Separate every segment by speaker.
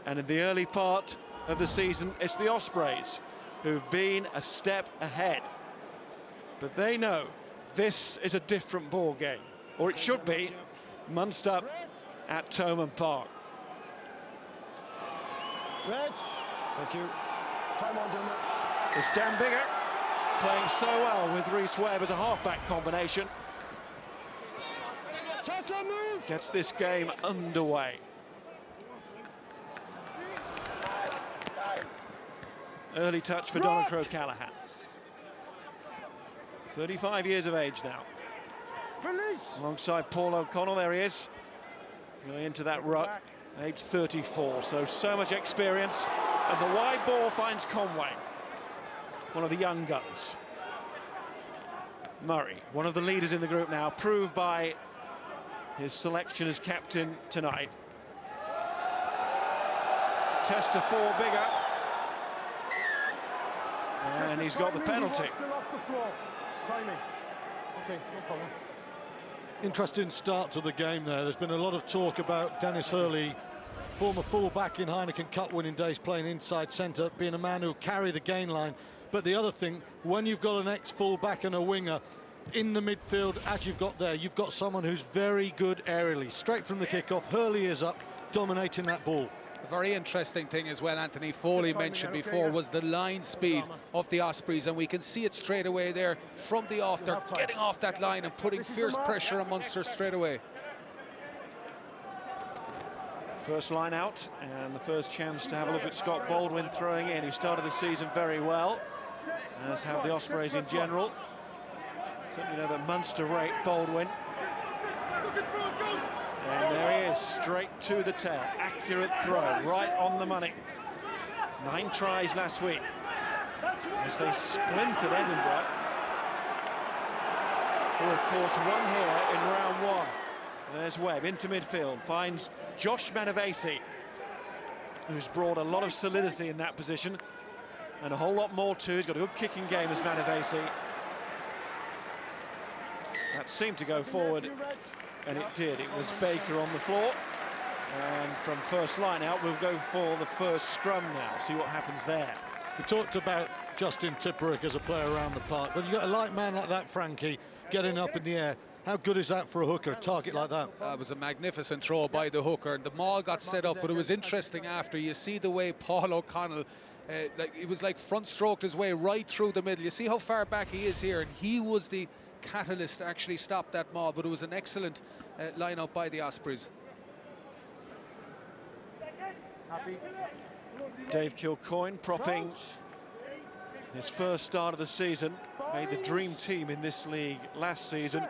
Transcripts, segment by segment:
Speaker 1: And in the early part of the season, it's the Ospreys who've been a step ahead. But they know this is a different ball game, or it should be. Munster at Thomond Park.
Speaker 2: Red. Thank you. Time on, done that.
Speaker 1: It's Dan Bigger playing so well with Rhys Webb as a half-back combination.
Speaker 2: Tackle move.
Speaker 1: Gets this game underway. Early touch for Donald O'Callaghan. 35 years of age now.
Speaker 2: Release.
Speaker 1: Alongside Paul O'Connell, there he is. Going into that ruck, age 34, so much experience. And the wide ball finds Conway, one of the young guns. Murray, one of the leaders in the group now, proved by his selection as captain tonight. Test to 4 Bigger. And he's got the penalty.
Speaker 2: Still off the floor. Timing. Okay, no problem.
Speaker 3: Interesting start to the game there. There's been a lot of talk about Dennis Hurley, former full-back in Heineken Cup winning days, playing inside centre, being a man who'll carry the gain line. But the other thing, when you've got an ex-full-back and a winger in the midfield, as you've got there, you've got someone who's very good aerially. Straight from the kickoff, Hurley is up, dominating that ball.
Speaker 4: A very interesting thing as well, Anthony Foley mentioned before, was the line speed of the Ospreys, and we can see it straight away there from the off. They're getting off that line and putting fierce pressure on Munster straight away.
Speaker 1: First line out, and the first chance to have a look at Scott Baldwin throwing in. He started the season very well, as have the Ospreys in general. Certainly know that Munster rate Baldwin. And there he is, straight to the tail. Accurate throw, right on the money. 9 tries last week as they splintered Edinburgh, who of course won here in round 1. There's Webb into midfield, finds Josh Manavesi, who's brought a lot of solidity in that position, and a whole lot more too. He's got a good kicking game as Manavesi. That seemed to go forward, and it did. It was Baker on the floor, and from first line out, we'll go for the first scrum now, see what happens there.
Speaker 3: We talked about Justin Tipperick as a player around the park, but you've got a light man like that, Frankie, getting up in the air. How good is that for a hooker, a target like that?
Speaker 4: It was a magnificent throw by the hooker, and the maul got set up, but it was interesting after. You see the way Paul O'Connell, it was like front stroked his way right through the middle. You see how far back he is here, and he was the catalyst to actually stop that maul, but it was an excellent line-out by the Ospreys.
Speaker 1: Dave Kilcoyne propping his first start of the season, made the dream team in this league last season.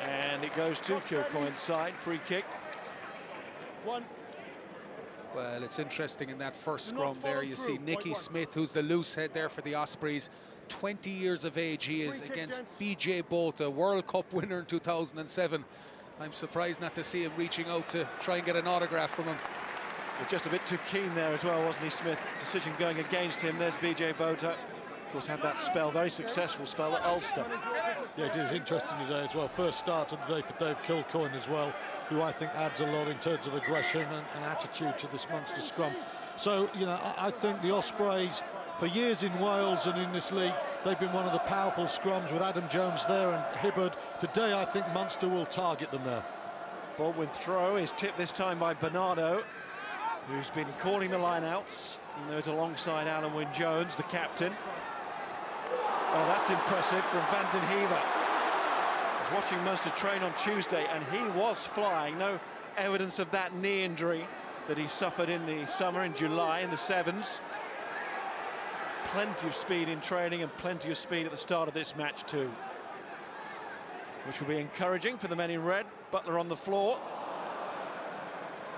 Speaker 1: And it goes to Kilcoyne's side, free kick.
Speaker 4: Well, it's interesting in that first scrum there, you see Nicky Smith, who's the loose head there for the Ospreys. 20 years of age he is, against BJ Bolt, a World Cup winner in 2007. I'm surprised not to see him reaching out to try and get an autograph from him.
Speaker 1: Just a bit too keen there as well, wasn't he, Smith? Decision going against him. There's BJ Bota. Of course, had that spell, very successful spell at Ulster.
Speaker 3: Yeah, it is interesting today as well. First start of the day for Dave Kilcoyne as well, who I think adds a lot in terms of aggression and attitude to this Munster scrum. So, you know, I think the Ospreys, for years in Wales and in this league, they've been one of the powerful scrums with Adam Jones there and Hibbard. Today, I think Munster will target them there.
Speaker 1: Baldwin throw is tipped this time by Bernardo, who's been calling the line-outs. And there's alongside Alan Wynne-Jones, the captain. Oh, that's impressive from Van den Heever. I was watching Munster train on Tuesday, and he was flying. No evidence of that knee injury that he suffered in the summer, in July, in the sevens. Plenty of speed in training and plenty of speed at the start of this match too, which will be encouraging for the men in red. Butler on the floor,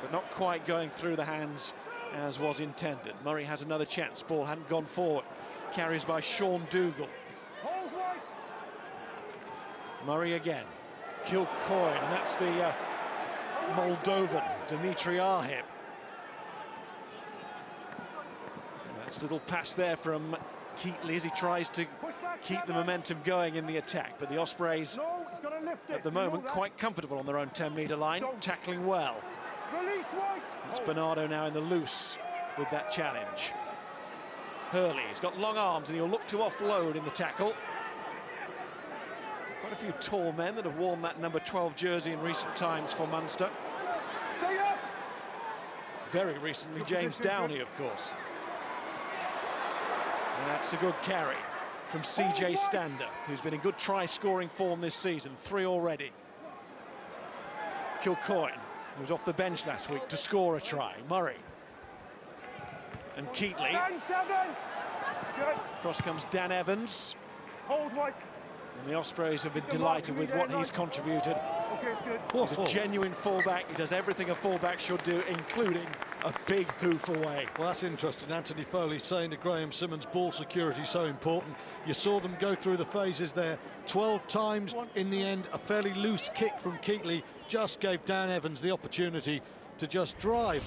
Speaker 1: but not quite going through the hands as was intended. Murray has another chance. Ball hadn't gone forward. Carries by Sean Dougal. Murray again. Kilcoyne, and that's the Moldovan, Dimitri Arhip. That's a little pass there from Keatley as he tries to keep the momentum going in the attack, but the Ospreys
Speaker 2: He's got to lift it.
Speaker 1: at the moment quite comfortable on their own 10-metre line, tackling well.
Speaker 2: Release right.
Speaker 1: It's Bernardo now in the loose with that challenge. Hurley, he's got long arms and he'll look to offload in the tackle. Quite a few tall men that have worn that number 12 jersey in recent times for Munster.
Speaker 2: Stay up.
Speaker 1: Very recently, James Downey, of course. And that's a good carry from CJ Stander, who's been in good try-scoring form this season, 3 already. Kilcoyne, who was off the bench last week to score a try. Murray. And Keatley. Across comes Dan Evans.
Speaker 2: Hold right.
Speaker 1: And the Ospreys have been delighted with what he's contributed.
Speaker 2: Okay, it's good.
Speaker 1: He's a genuine fullback. He does everything a fullback should do, including a big hoof away.
Speaker 3: Well, that's interesting. Anthony Foley saying to Graham Simmons, ball security so important. You saw them go through the phases there 12 times. In the end, a fairly loose kick from Keatley just gave Dan Evans the opportunity to just drive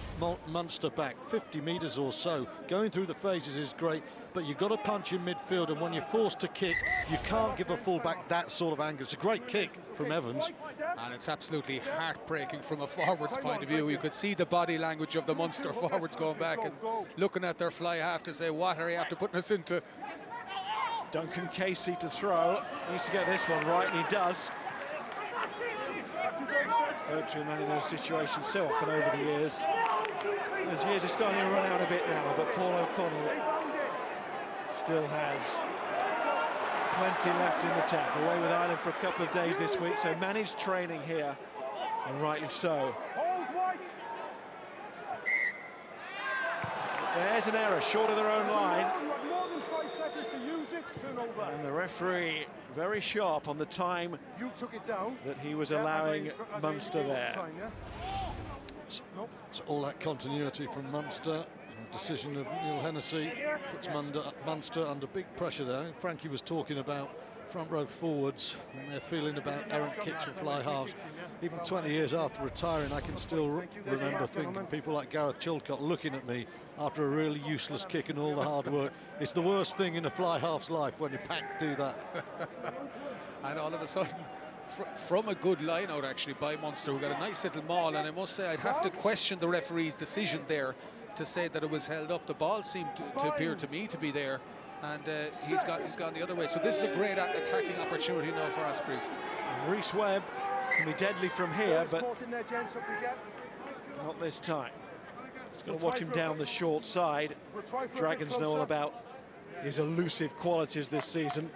Speaker 3: Munster back 50 metres or so. Going through the phases is great, but you've got to punch in midfield, and when you're forced to kick, you can't give a fullback that sort of angle. It's a great kick from Evans.
Speaker 4: And it's absolutely heartbreaking from a forward's point of view. You could see the body language of the Munster forwards going back and looking at their fly half to say, what are you after putting us into?
Speaker 1: Duncan Casey to throw. Needs to get this one right, and he does. Virtually in those situations so often over the years. Those years are starting to run out a bit now, but Paul O'Connell still has plenty left in the tank. Away with Ireland for a couple of days this week, so managed training here, and rightly so. There's an error, short of their own line.
Speaker 2: More than 5 seconds to use it. Turn over.
Speaker 1: And the referee very sharp on the time
Speaker 2: You took it down.
Speaker 1: that he was allowing Munster there.
Speaker 3: So all that continuity from Munster. The decision of Neil Hennessy puts Munster under big pressure there. Frankie was talking about front row forwards and their feeling about errant kicks and fly halves. Even 20 years after retiring, I can still remember thinking people like Gareth Chilcott looking at me after a really useless kick and all the hard work. It's the worst thing in a fly half's life when you do that.
Speaker 4: And all of a sudden, from a good line out actually by Munster, we got a nice little maul, and I must say I'd have to question the referee's decision there to say that it was held up. The ball seemed to appear to me to be there, and he's gone the other way. So this is a great attacking opportunity now for Ospreys.
Speaker 1: Rhys Webb can be deadly from here, but not this time. He's got to watch him down the short side. Dragons know all about his elusive qualities this season.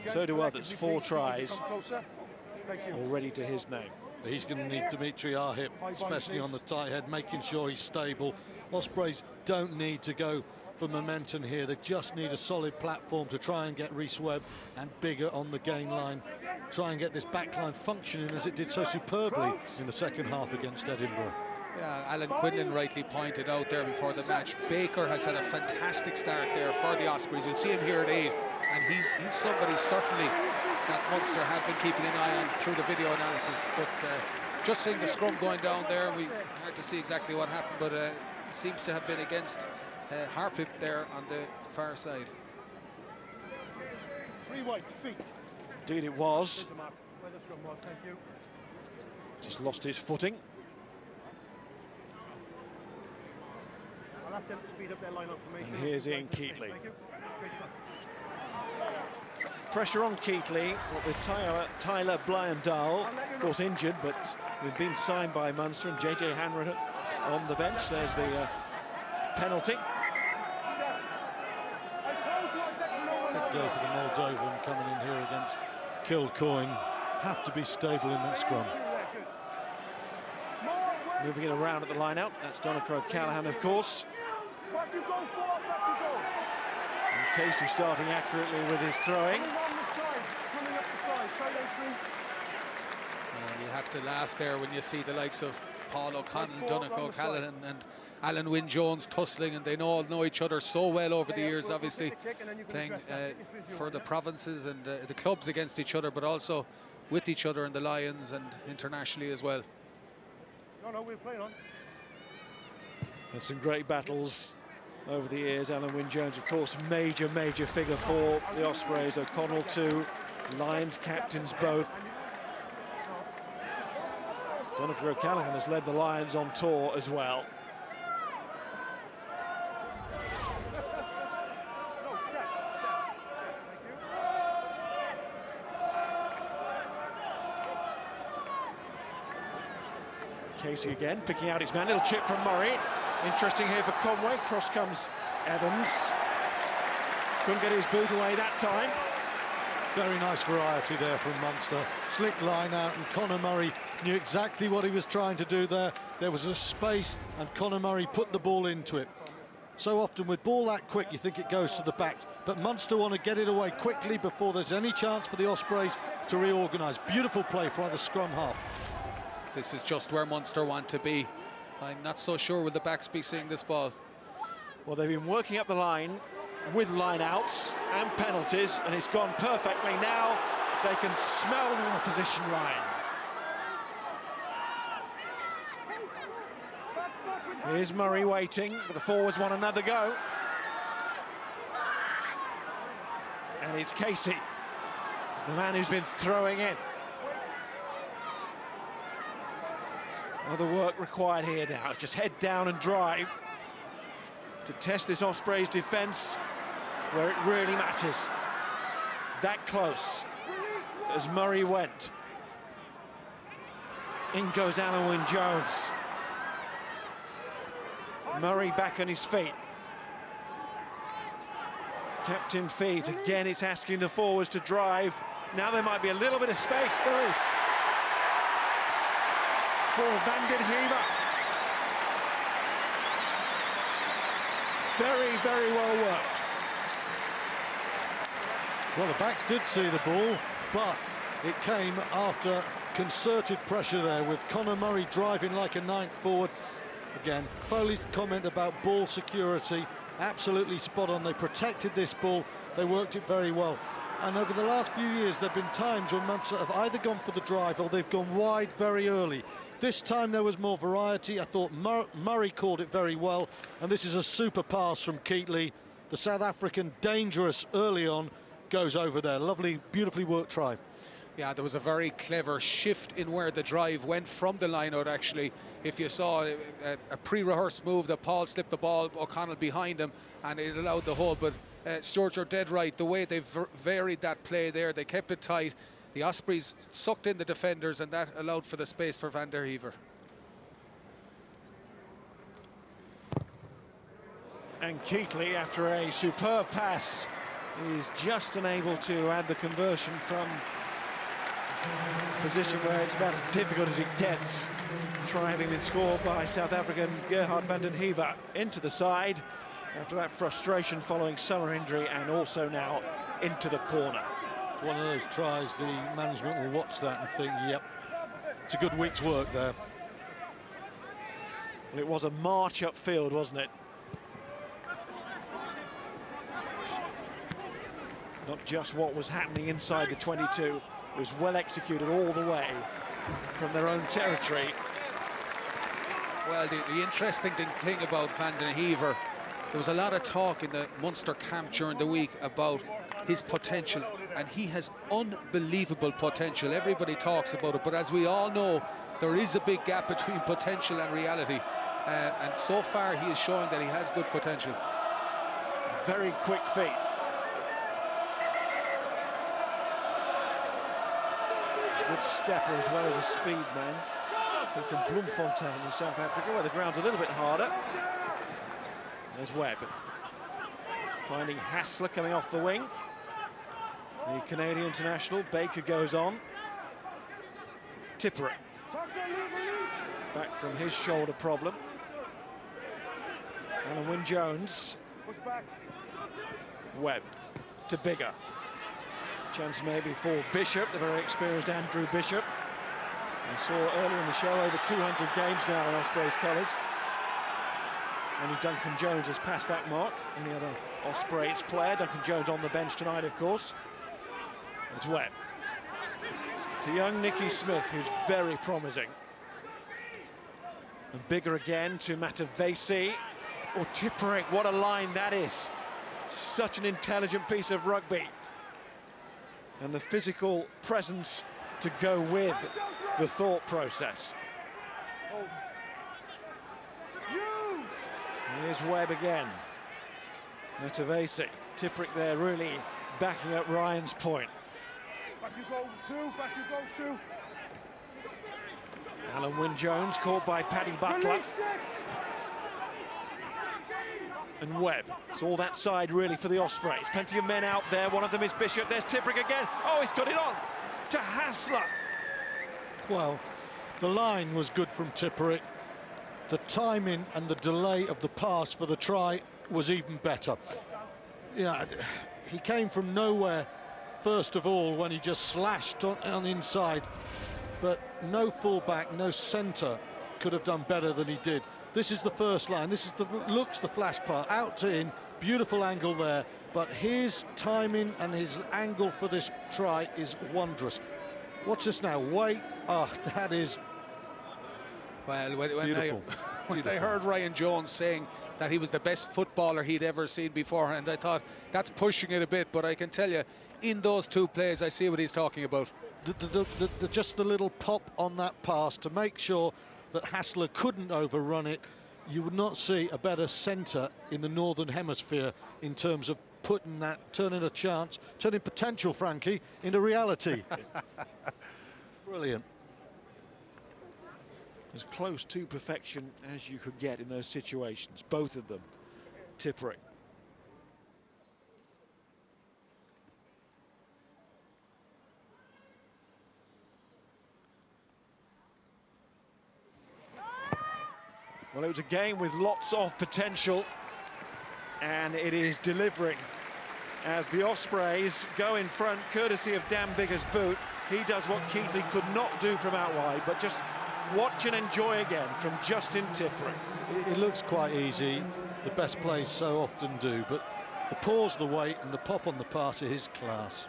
Speaker 1: So do others. 4 tries already to his name.
Speaker 3: He's going to need Dimitri Arhip, especially on the tight head, making sure he's stable. Ospreys don't need to go for momentum here. They just need a solid platform to try and get Rhys Webb and Bigger on the gain line. Try and get this back line functioning as it did so superbly in the second half against Edinburgh.
Speaker 4: Yeah, Alan Quinlan rightly pointed out there before the match, Baker has had a fantastic start there for the Ospreys. You'll see him here at 8, and he's somebody certainly that Munster have been keeping an eye on through the video analysis. But just seeing the scrum going down there, we hard to see exactly what happened, but it seems to have been against Harpip there on the far side.
Speaker 2: 3 wide feet.
Speaker 1: Indeed it was. Just lost his footing.
Speaker 2: I'll ask them to speed up their line-up formation.
Speaker 1: And here's Ian Keatley. Pressure on Keatley with Tyler Blyandal, of course injured, but we've been signed by Munster, and JJ Hanrahan on the bench. There's the penalty.
Speaker 3: Big blow for the Moldovan coming in here against Kilcoyne. Have to be stable in that scrum.
Speaker 1: Moving it around at the line-out. That's Donacrow Callahan, of course. And Casey starting accurately with his throwing.
Speaker 4: You have to laugh there when you see the likes of Paul O'Connell, Donacrow Callahan and Alan Wynne-Jones tussling, and they all know each other so well over the years, obviously playing for the provinces and the clubs against each other, but also with each other in the Lions and internationally as well.
Speaker 2: No, we're playing on.
Speaker 1: Had some great battles over the years. Alan Wynne-Jones, of course, major figure for the Ospreys. O'Connell too. Lions captains both. Donovan O'Callaghan has led the Lions on tour as well. Casey again, picking out his man, little chip from Murray. Interesting here for Conway, cross comes Evans. Couldn't get his boot away that time.
Speaker 3: Very nice variety there from Munster. Slick line out, and Conor Murray knew exactly what he was trying to do there. There was a space, and Conor Murray put the ball into it. So often with ball that quick, you think it goes to the back, but Munster want to get it away quickly before there's any chance for the Ospreys to reorganise. Beautiful play for the scrum half.
Speaker 4: This is just where Munster want to be. I'm not so sure will the backs be seeing this ball.
Speaker 1: Well, they've been working up the line with line-outs and penalties, and it's gone perfectly. Now they can smell the opposition line. Here's Murray waiting, but the forwards want another go. And it's Casey, the man who's been throwing in. Other work required here now. Just head down and drive to test this Ospreys defence where it really matters. That close as Murray went. In goes Alan Wynne-Jones. Murray back on his feet. Captain feet. Again, it's asking the forwards to drive. Now there might be a little bit of space. There is. For Van den Heever. Very, very well worked.
Speaker 3: Well, the backs did see the ball, but it came after concerted pressure there with Conor Murray driving like a ninth forward. Again, Foley's comment about ball security, absolutely spot on. They protected this ball, they worked it very well. And over the last few years, there have been times when Munster have either gone for the drive or they've gone wide very early. This time there was more variety. I thought Murray called it very well, and this is a super pass from Keatley. The South African, dangerous early on, goes over there. Lovely, beautifully worked try.
Speaker 4: Yeah, there was a very clever shift in where the drive went from the line-out, actually. If you saw a pre-rehearsed move that Paul slipped the ball, O'Connell behind him, and it allowed the hole. But Stuart, you're dead right. The way they varied that play there, they kept it tight. The Ospreys sucked in the defenders, and that allowed for the space for Van der Heever.
Speaker 1: And Keatley, after a superb pass, is just unable to add the conversion from a position where it's about as difficult as it gets. Try having been scored by South African Gerhard van den Heever into the side after that frustration following summer injury, and also now into the corner.
Speaker 3: One of those tries, the management will watch that and think, yep, it's a good week's work there.
Speaker 1: Well, it was a march upfield, wasn't it? Not just what was happening inside the 22, it was well executed all the way from their own territory.
Speaker 4: Well, the interesting thing about Van den Heever, there was a lot of talk in the Munster camp during the week about his potential, and he has unbelievable potential. Everybody talks about it, but as we all know, there is a big gap between potential and reality, and so far he is showing that he has good potential.
Speaker 1: Very quick feet. He's a good stepper as well as a speed man. He's from Bloemfontein in South Africa, where the ground's a little bit harder. There's Webb. Finding Hassler coming off the wing. The Canadian international. Baker goes on. Tipper back from his shoulder problem. Alan Wynne-Jones. Webb to Bigger. Chance maybe for Bishop, the very experienced Andrew Bishop. I saw earlier in the show over 200 games now in Ospreys colours. Only Duncan Jones has passed that mark. Any other Ospreys player. Duncan Jones on the bench tonight, of course. It's Webb. To young Nicky Smith, who's very promising. And Bigger again to Matavesi. Or Tipperick, what a line that is. Such an intelligent piece of rugby. and the physical presence to go with the thought process. Here's Webb again. Matavesi, Tipuric there really backing up Ryan's point.
Speaker 2: Back you go, two, back you go, two.
Speaker 1: Alan Wynne-Jones caught by Paddy Butler. And Webb. It's all that side really for the Ospreys. Plenty of men out there. One of them is Bishop. There's Tipuric again. Oh, he's got it on to Hassler.
Speaker 3: Well, the line was good from Tipuric. The timing and the delay of the pass for the try was even better. Yeah, he came from nowhere first of all when he just slashed on inside, but no fullback, no centre could have done better than he did. This is the first line. This is the flash part out to in, beautiful angle there, but his timing and his angle for this try is wondrous. Watch this now. Wait, that is.
Speaker 4: Well, when I heard Ryan Jones saying that he was the best footballer he'd ever seen beforehand, I thought that's pushing it a bit, but I can tell you, in those two plays, I see what he's talking about.
Speaker 3: Just the little pop on that pass to make sure that Hassler couldn't overrun it. You would not see a better centre in the Northern Hemisphere in terms of putting that, turning a chance, turning potential, Frankie, into reality. Brilliant.
Speaker 1: As close to perfection as you could get in those situations, both of them. Tipuric. Well, it was a game with lots of potential, and it is delivering as the Ospreys go in front, courtesy of Dan Biggar's boot. He does what Keithley could not do from out wide, but just watch and enjoy again from Justin Tipuric.
Speaker 3: It looks quite easy, the best plays so often do, but the pause, the weight, and the pop on the pass are his class.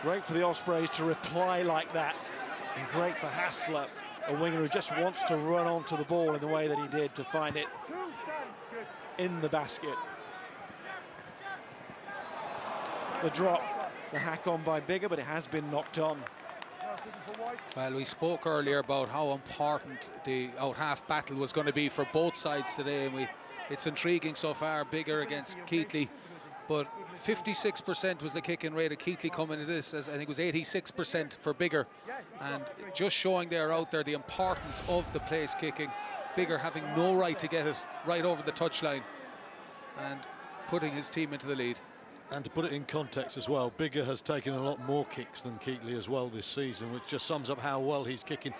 Speaker 1: Great for the Ospreys to reply like that, and great for Hassler, a winger who just wants to run onto the ball in the way that he did to find it in the basket. The drop, the hack on by Biggar, but it has been knocked on.
Speaker 4: Well, we spoke earlier about how important the out-half battle was going to be for both sides today, and it's intriguing so far, Biggar against Keithley. But 56% was the kicking rate of Keithley coming into this, as I think it was 86% for Biggar. And just showing there out there the importance of the place kicking. Biggar having no right to get it right over the touchline and putting his team into the lead.
Speaker 3: And to put it in context as well, Biggar has taken a lot more kicks than Keithley as well this season, which just sums up how well he's kicking.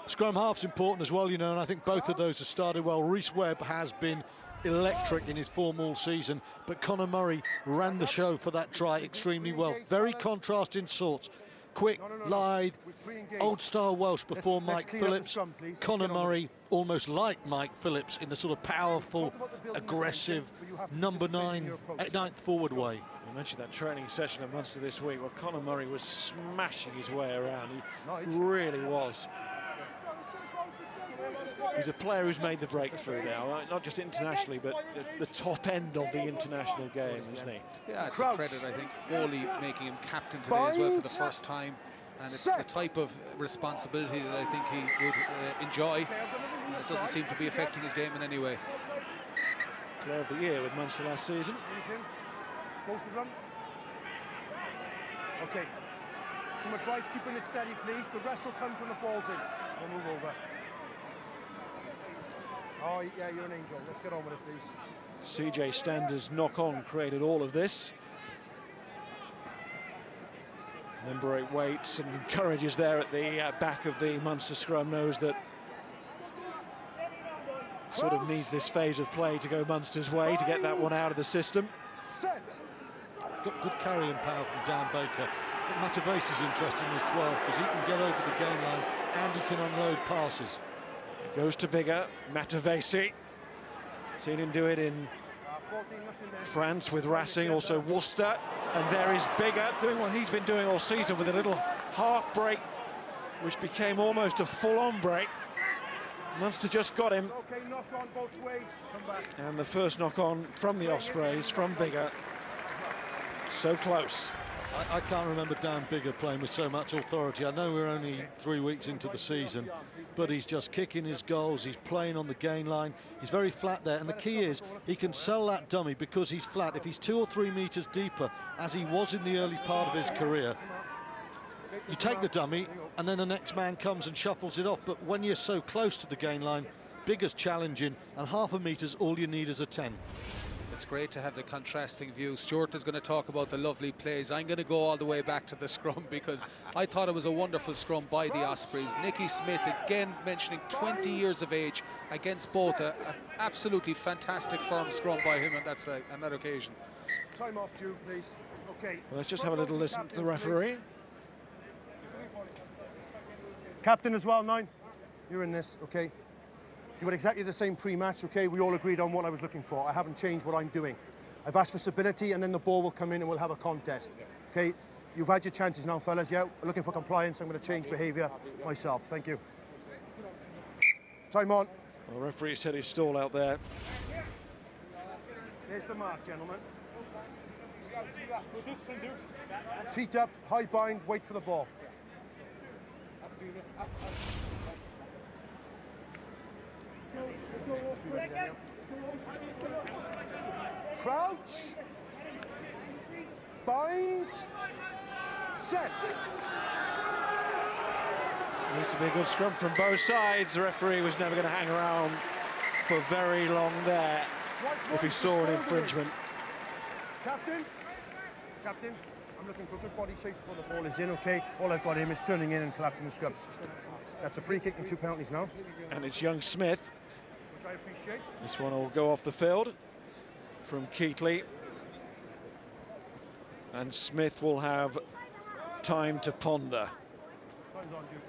Speaker 3: Scrum half's important as well, you know, and I think both of those have started well. Rhys Webb has been electric in his form all season, but Conor Murray ran the show for that try extremely well. Very contrasting sorts. Quick, lithe, old-style Welsh before Mike Phillips. Conor Murray, almost like Mike Phillips, in the sort of powerful, aggressive, number 9, ninth forward way.
Speaker 1: I mentioned that training session at Munster this week where Conor Murray was smashing his way around. He really was. He's a player who's made the breakthrough now, not just internationally, but the top end of the international game, isn't he?
Speaker 4: Yeah, it's a credit, I think, Foley making him captain today as well for the first time. And it's the type of responsibility that I think he would enjoy. And it doesn't seem to be affecting his game in any way.
Speaker 1: Player of the year with Munster last season.
Speaker 2: Both of them. Okay. Some advice, keeping it steady, please. The wrestle comes when the ball's in. We'll move over. Oh, yeah, you're an angel. Let's get on with it, please.
Speaker 1: CJ Stander's knock-on created all of this. Number 8 waits and encourages there at the back of the Munster scrum, knows that sort of needs this phase of play to go Munster's way to get that one out of the system.
Speaker 3: Got good carrying power from Dan Baker. But Matavesi's interesting as 12 because he can get over the game line and he can unload passes.
Speaker 1: Goes to Biggar, Matavesi. Seen him do it in France with Racing, also Worcester. And there is Biggar doing what he's been doing all season with a little half break, which became almost a full-on break. Munster just got him.
Speaker 2: Okay, knock on both ways. Come back.
Speaker 1: And the first knock on from the Ospreys, from Bigger. So close.
Speaker 3: I can't remember Dan Bigger playing with so much authority. I know we're only 3 weeks into the season, but he's just kicking his goals. He's playing on the gain line. He's very flat there. And the key is he can sell that dummy because he's flat. If he's 2 or 3 metres deeper, as he was in the early part of his career, you take the dummy and then the next man comes and shuffles it off. But when you're so close to the gain line, Bigger's challenging, and half a metre's all you need is a 10.
Speaker 4: It's great to have the contrasting views. Stuart is going to talk about the lovely plays. I'm going to go all the way back to the scrum because I thought it was a wonderful scrum by the Ospreys. Nicky Smith, again mentioning 20 years of age against both. An absolutely fantastic firm scrum by him, and that's on that occasion.
Speaker 2: Time off, Jude, please. Okay.
Speaker 1: Well, let's just have a little listen to the referee.
Speaker 2: Captain as well, 9. You're in this, okay? You were exactly the same pre-match, okay? We all agreed on what I was looking for. I haven't changed what I'm doing. I've asked for stability, and then the ball will come in and we'll have a contest. Okay? You've had your chances now, fellas, yeah? We're looking for compliance. I'm going to change behaviour myself. Thank you. Time on.
Speaker 1: Well, the referee said he's stalled out there.
Speaker 2: There's the mark, gentlemen. Feet up, high bind, wait for the ball. Crouch, bind, set.
Speaker 1: Needs to be a good scrum from both sides. The referee was never going to hang around for very long there if he saw an infringement.
Speaker 2: Captain, I'm looking for a good body shape before the ball is in, okay? All I've got him is turning in and collapsing the scrum. That's a free kick and 2 penalties now.
Speaker 1: And it's young Smith.
Speaker 2: Which I appreciate.
Speaker 1: This one will go off the field from Keatley. And Smith will have time to ponder.
Speaker 2: Time's on, Duke.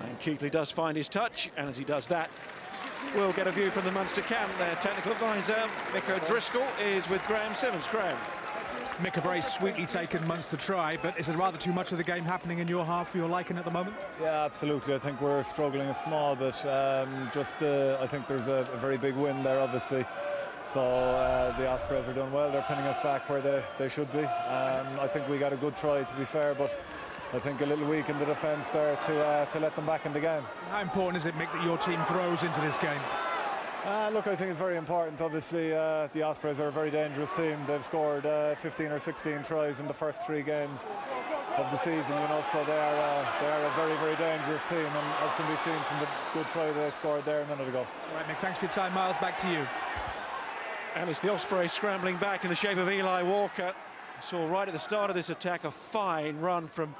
Speaker 1: And Keatley does find his touch, and as he does that, we'll get a view from the Munster camp. Their technical advisor, Mick O'Driscoll, is with Graham Simmons. Graham.
Speaker 5: Mick, a very sweetly taken Munster try, but is it rather too much of the game happening in your half for your liking at the moment?
Speaker 6: Yeah, absolutely. I think we're struggling a small bit. I think there's a very big win there, obviously. So the Ospreys are doing well. They're pinning us back where they should be. I think we got a good try, to be fair, but I think a little weak in the defence there to let them back in the game.
Speaker 5: How important is it, Mick, that your team grows into this game?
Speaker 6: Look, I think it's very important. Obviously, the Ospreys are a very dangerous team. They've scored 15 or 16 tries in the first 3 games of the season, you know, so they are a very, very dangerous team, and as can be seen from the good try they scored there a minute ago.
Speaker 5: All right, Mick, thanks for your time. Miles, back to you.
Speaker 1: And it's the Ospreys scrambling back in the shape of Eli Walker. Saw right at the start of this attack a fine run from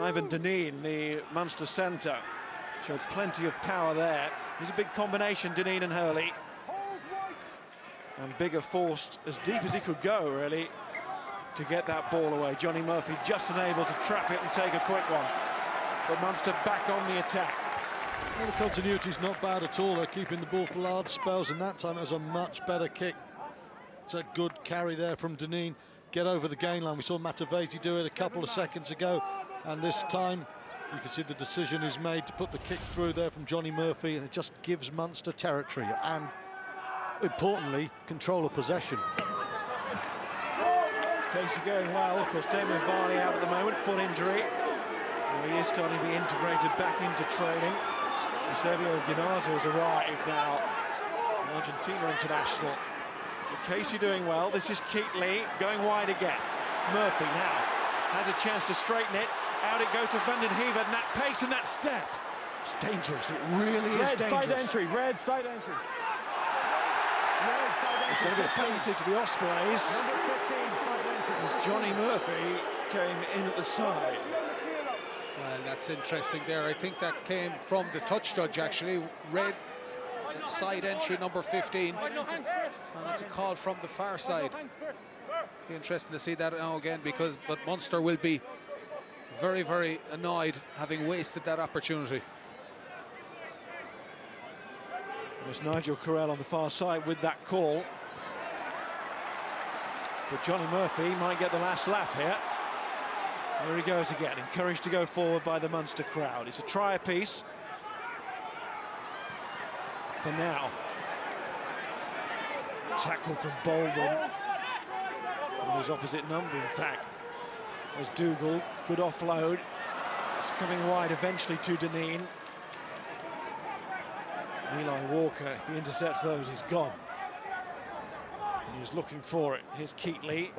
Speaker 1: Ivan Dineen, the Munster centre. Showed plenty of power there. He's a big combination, Dineen and Hurley. And Bigger forced as deep as he could go, really, to get that ball away. Johnny Murphy just unable to trap it and take a quick one. But Munster back on the attack.
Speaker 3: Well, the continuity's not bad at all. They're keeping the ball for large spells, and that time it was a much better kick. It's a good carry there from Dineen. Get over the gain line. We saw Matavesi do it a couple of seconds ago, and this time you can see the decision is made to put the kick through there from Johnny Murphy, and it just gives Munster territory and, importantly, control of possession.
Speaker 1: Casey going well. Of course, Damien Varney out at the moment, foot injury. Well, he is starting to be integrated back into training. Eusebio Ginazzo has arrived now, the Argentina international. But Casey doing well. This is Keatley going wide again. Murphy now has a chance to straighten it. Out it goes to Van den Heever, and that pace and that step. It's dangerous. It really is dangerous.
Speaker 7: Red side entry. Red side entry.
Speaker 1: It's going to be a penalty to the Ospreys.
Speaker 7: Number 15, side entry.
Speaker 1: As Johnny Murphy came in at the side.
Speaker 4: Well, that's interesting there. I think that came from the touch judge, actually. Red side entry, number 15.
Speaker 7: No hands first.
Speaker 4: And it's a call from the far side. Be interesting to see that now again, but Munster will be very, very annoyed having wasted that opportunity.
Speaker 1: There's Nigel Carrell on the far side with that call. But Johnny Murphy might get the last laugh here. Here he goes again, encouraged to go forward by the Munster crowd. It's a try apiece for now. Tackle from Baldwin. On his opposite number, in fact. There's Dougal, good offload. It's coming wide eventually to Deneen. Eli Walker, if he intercepts those, he's gone. And he was looking for it. Here's Keatley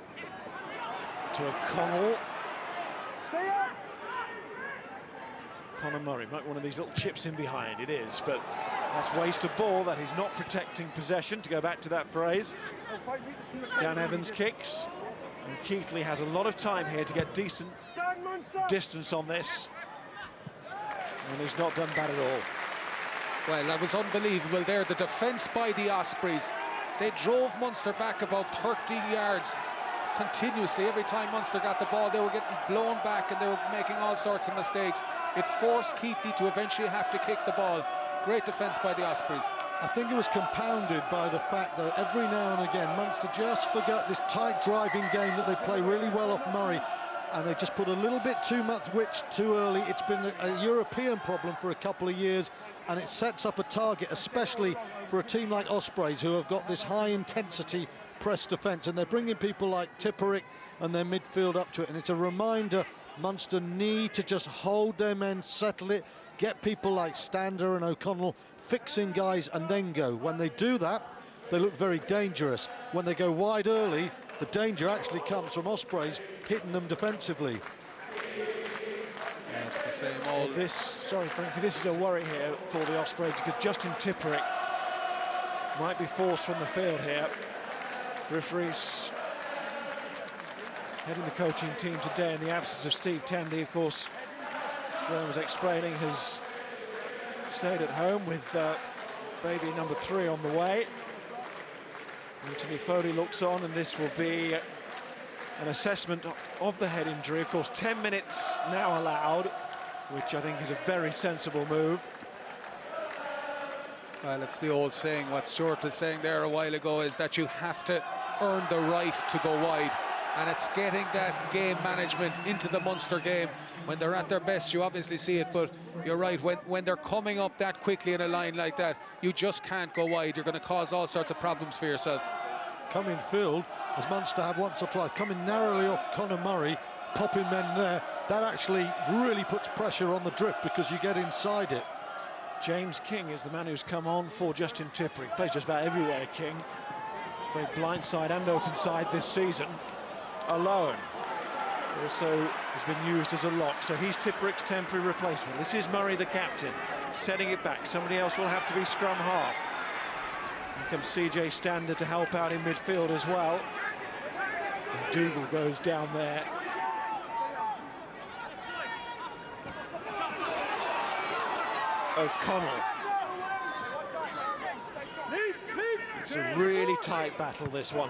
Speaker 1: to O'Connell.
Speaker 7: Stay up!
Speaker 1: Conor Murray, might one of these little chips in behind. It is, but that's waste of ball. That is not protecting possession, to go back to that phrase. Dan Evans kicks, and Keatley has a lot of time here to get decent distance on this. And he's not done bad at all.
Speaker 4: Well, that was unbelievable there. The defence by the Ospreys. They drove Munster back about 30 yards continuously. Every time Munster got the ball, they were getting blown back and they were making all sorts of mistakes. It forced Keatley to eventually have to kick the ball. Great defence by the Ospreys.
Speaker 3: I think it was compounded by the fact that every now and again Munster just forgot this tight driving game that they play really well off Murray, and they just put a little bit too much width too early. It's been a European problem for a couple of years, and it sets up a target, especially for a team like Ospreys, who have got this high-intensity press defence, and they're bringing people like Tipperick and their midfield up to it. And it's a reminder Munster need to just hold their men, settle it, get people like Stander and O'Connell fixing guys, and then go. When they do that, they look very dangerous. When they go wide early, the danger actually comes from Ospreys hitting them defensively.
Speaker 4: Yeah, it's the same old.
Speaker 1: Sorry, Frankie, this is a worry here for the Ospreys, because Justin Tipperick might be forced from the field here. Griff Rees heading the coaching team today in the absence of Steve Tandy, of course. As Graham was explaining, has stayed at home with baby number 3 on the way. Anthony Foley looks on, and this will be an assessment of the head injury. Of course, 10 minutes now allowed, which I think is a very sensible move.
Speaker 4: Well, it's the old saying, what Stuart was saying there a while ago, is that you have to earn the right to go wide. And it's getting that game management into the Munster game. When they're at their best, you obviously see it, but you're right, when they're coming up that quickly in a line like that, you just can't go wide. You're going to cause all sorts of problems for yourself.
Speaker 3: Come in field, as Munster have once or twice, coming narrowly off Conor Murray, popping men there. That actually really puts pressure on the drift, because you get inside it.
Speaker 1: James King is the man who's come on for Justin Tipperick. Plays just about everywhere, King. He's played blindside and open side this season alone. Also has been used as a lock, so he's Tipperick's temporary replacement. This is Murray, the captain, setting it back. Somebody else will have to be scrum half. Here comes CJ Stander to help out in midfield as well. And Dougal goes down there. O'Connell. It's a really tight battle, this one.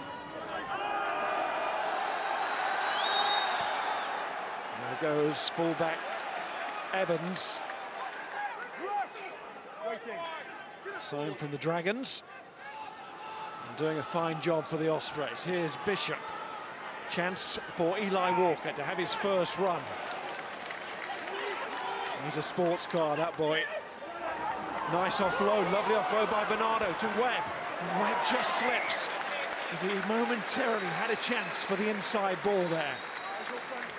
Speaker 1: There goes fullback Evans. Sign from the Dragons. And doing a fine job for the Ospreys. Here's Bishop. Chance for Eli Walker to have his first run. He's a sports car, that boy. Nice offload, lovely offload by Bernardo to Webb. Webb just slips as he momentarily had a chance for the inside ball there.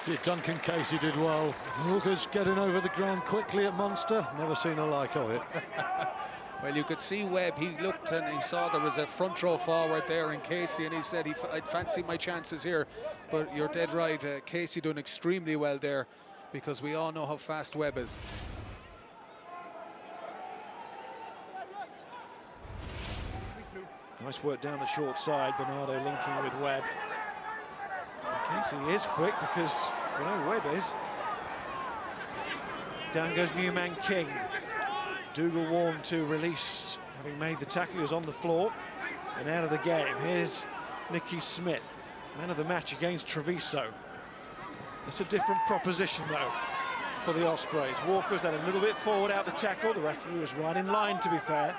Speaker 3: Gee, Duncan Casey did well. Walker's getting over the ground quickly at Munster. Never seen a like of it.
Speaker 4: Well, you could see Webb. He looked and he saw there was a front row forward there in Casey, and he said, I'd fancy my chances here. But you're dead right. Casey doing extremely well there, because we all know how fast Webb is.
Speaker 1: Nice work down the short side, Bernardo linking with Webb. Casey is quick, because we know Webb is. Down goes Newman King. Dougal warned to release, having made the tackle. He was on the floor and out of the game. Here's Nicky Smith, man of the match against Treviso. It's a different proposition, though, for the Ospreys. Walker's had a little bit forward out the tackle. The referee was right in line, to be fair.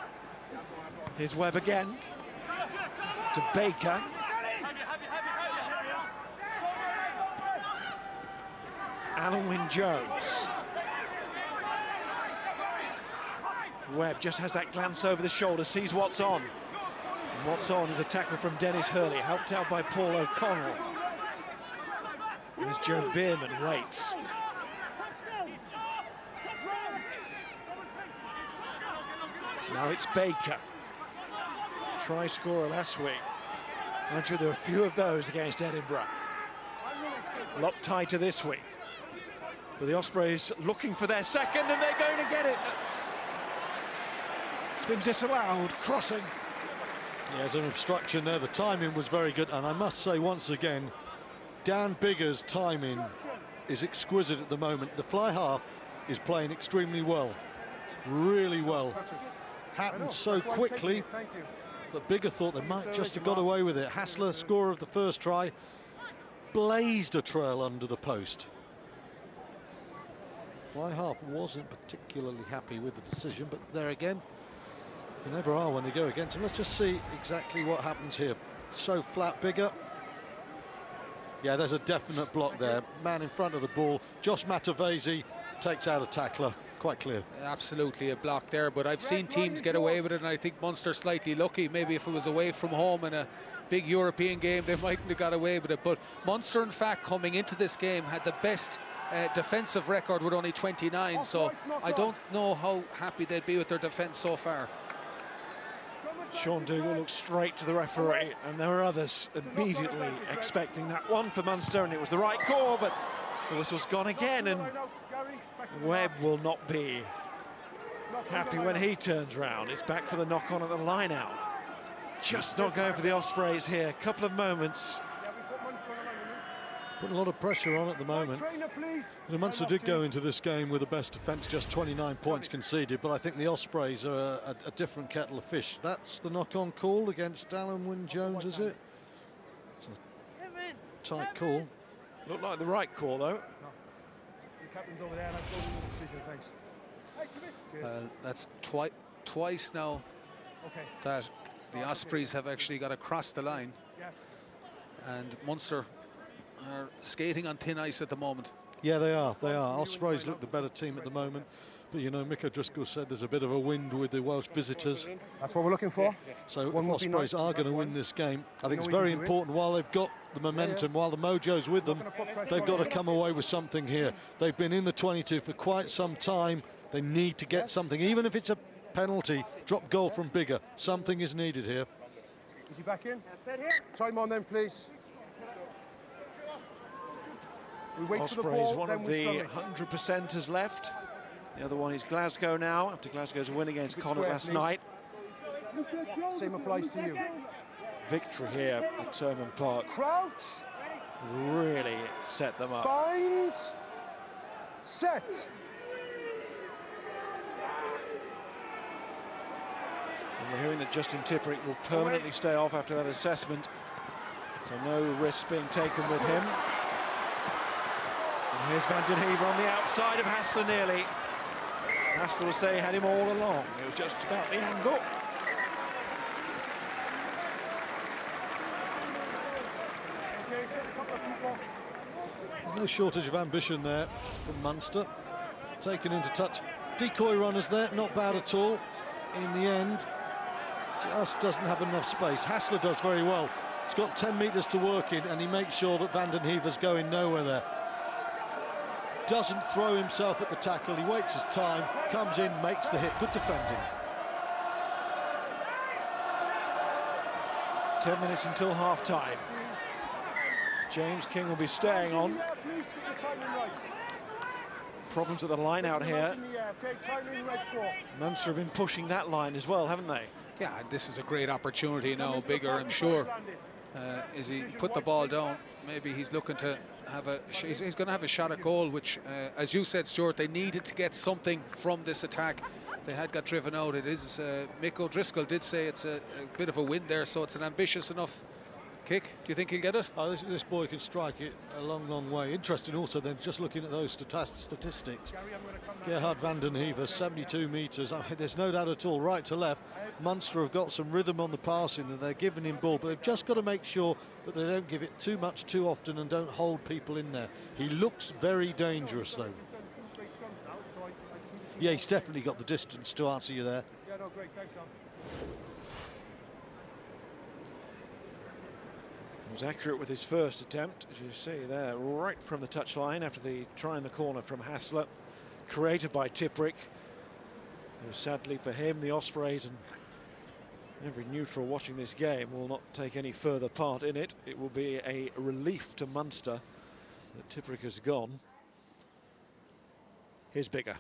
Speaker 1: Here's Webb again to Baker. Alan Wynne-Jones. Webb just has that glance over the shoulder, sees what's on. And what's on is a tackle from Dennis Hurley, helped out by Paul O'Connell. Here's Joe Bierman, waits. Now it's Baker. Try scorer last week. I'm sure there are a few of those against Edinburgh. Lot tighter this week. But the Ospreys looking for their second, and they're going to get it. It's been disallowed, crossing.
Speaker 3: Yeah, there's an obstruction there. The timing was very good, and I must say once again, Dan Biggar's timing is exquisite at the moment. The fly half is playing extremely well, really well. Happened so quickly that Biggar thought they might just have got away with it. Hassler, scorer of the first try, blazed a trail under the post. Fly half wasn't particularly happy with the decision, but there again, you never are when they go against him. Let's just see exactly what happens here. So flat, Biggar. Yeah, there's a definite block there. Man in front of the ball. Josh Matavesi takes out a tackler. Quite clear.
Speaker 4: Absolutely a block there, but I've seen teams get away with it, and I think Munster slightly lucky. Maybe if it was away from home in a big European game, they mightn't have got away with it. But Munster, in fact, coming into this game, had the best defensive record with only 29, so I don't know how happy they'd be with their defence so far.
Speaker 1: Sean Dougal looks straight to the referee, and there were others immediately expecting that one for Munster, and it was the right call, but the whistle's gone again, and Webb will not be happy when he turns round. It's back for the knock-on at the line-out. Just not going for the Ospreys here. A couple of moments.
Speaker 3: Putting a lot of pressure on at the moment. Munster did go into this game with the best defence, just 29 points conceded, but I think the Ospreys are a different kettle of fish. That's the knock-on call against Alan Wynne-Jones, is it? It's a tight call.
Speaker 1: Looked like the right call, though.
Speaker 2: Captain's over there, and I've told you the decision, thanks.
Speaker 4: That's twice now that the Ospreys have actually got across the line, and Munster are skating on thin ice at the moment.
Speaker 3: Yeah, they are. Ospreys look the better team at the moment, but you know, Mick O'Driscoll said there's a bit of a wind with the Welsh visitors.
Speaker 2: That's what we're looking for.
Speaker 3: So if Ospreys are going to win this game, I think it's very important while they've got the momentum, while the mojo's with them, they've got to come away with something here. They've been in the 22 for quite some time. They need to get something, even if it's a penalty, drop goal from Biggar. Something is needed here.
Speaker 2: Is he back in? Time on then, please. We wait for the
Speaker 1: Ospreys,
Speaker 2: ball,
Speaker 1: one
Speaker 2: then
Speaker 1: of
Speaker 2: we
Speaker 1: the 100%ers left. The other one is Glasgow now, after Glasgow's win against Connacht last night.
Speaker 2: Same applies to you.
Speaker 1: Victory here at Thurman Park.
Speaker 2: Crouch.
Speaker 1: Really set them up.
Speaker 2: Bind. Set.
Speaker 1: And we're hearing that Justin Tipperick will permanently stay off after that assessment. So no risks being taken with him. And here's Van den Heever on the outside of Hassler nearly. Hassler will say he had him all along. It was just about the angle.
Speaker 3: There's no shortage of ambition there from Munster. Taken into touch. Decoy runners there, not bad at all. In the end, just doesn't have enough space. Hassler does very well. He's got 10 metres to work in, and he makes sure that Van den Heever's going nowhere there. Doesn't throw himself at the tackle, he waits his time, comes in, makes the hit. Good defending.
Speaker 1: 10 minutes until half-time. James King will be staying on. Problems at the line out here. Munster have been pushing that line as well, haven't they?
Speaker 4: Yeah, this is a great opportunity now. Biggar, I'm sure, as he put the ball down, maybe he's looking to have a he's going to have a shot at goal, which as you said, Stuart, they needed to get something from this attack. They had got driven out. It is Mick O'Driscoll did say it's a bit of a win there, so it's an ambitious enough kick. Do you think he'll get it?
Speaker 3: Oh, this boy can strike it a long, long way. Interesting also then, just looking at those statistics. Gerhard van den Heever, 72 metres. There's no doubt at all, right to left. Munster have got some rhythm on the passing and they're giving him ball, but they've just got to make sure that they don't give it too much too often and don't hold people in there. He looks very dangerous though. Yeah, he's definitely got the distance to answer you there.
Speaker 2: Yeah, no, great, thanks, Sam.
Speaker 1: He was accurate with his first attempt, as you see there, right from the touchline after the try in the corner from Hassler, created by Tipperick. Sadly for him, the Ospreys and every neutral watching this game will not take any further part in it. It will be a relief to Munster that Tipperick has gone. Here's Bigger.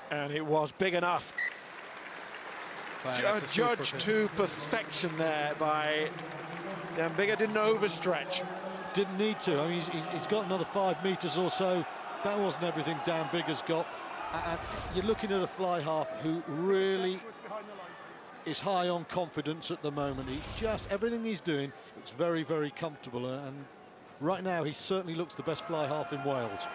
Speaker 1: And it was big enough.
Speaker 4: Well,
Speaker 1: Judged to perfection there by Dan Bigger. Didn't overstretch.
Speaker 3: Didn't need to. I mean, he's got another 5 metres or so. That wasn't everything Dan Bigger's got. And you're looking at a fly half who really is high on confidence at the moment. He just, everything he's doing looks very, very comfortable. And right now, he certainly looks the best fly half in Wales.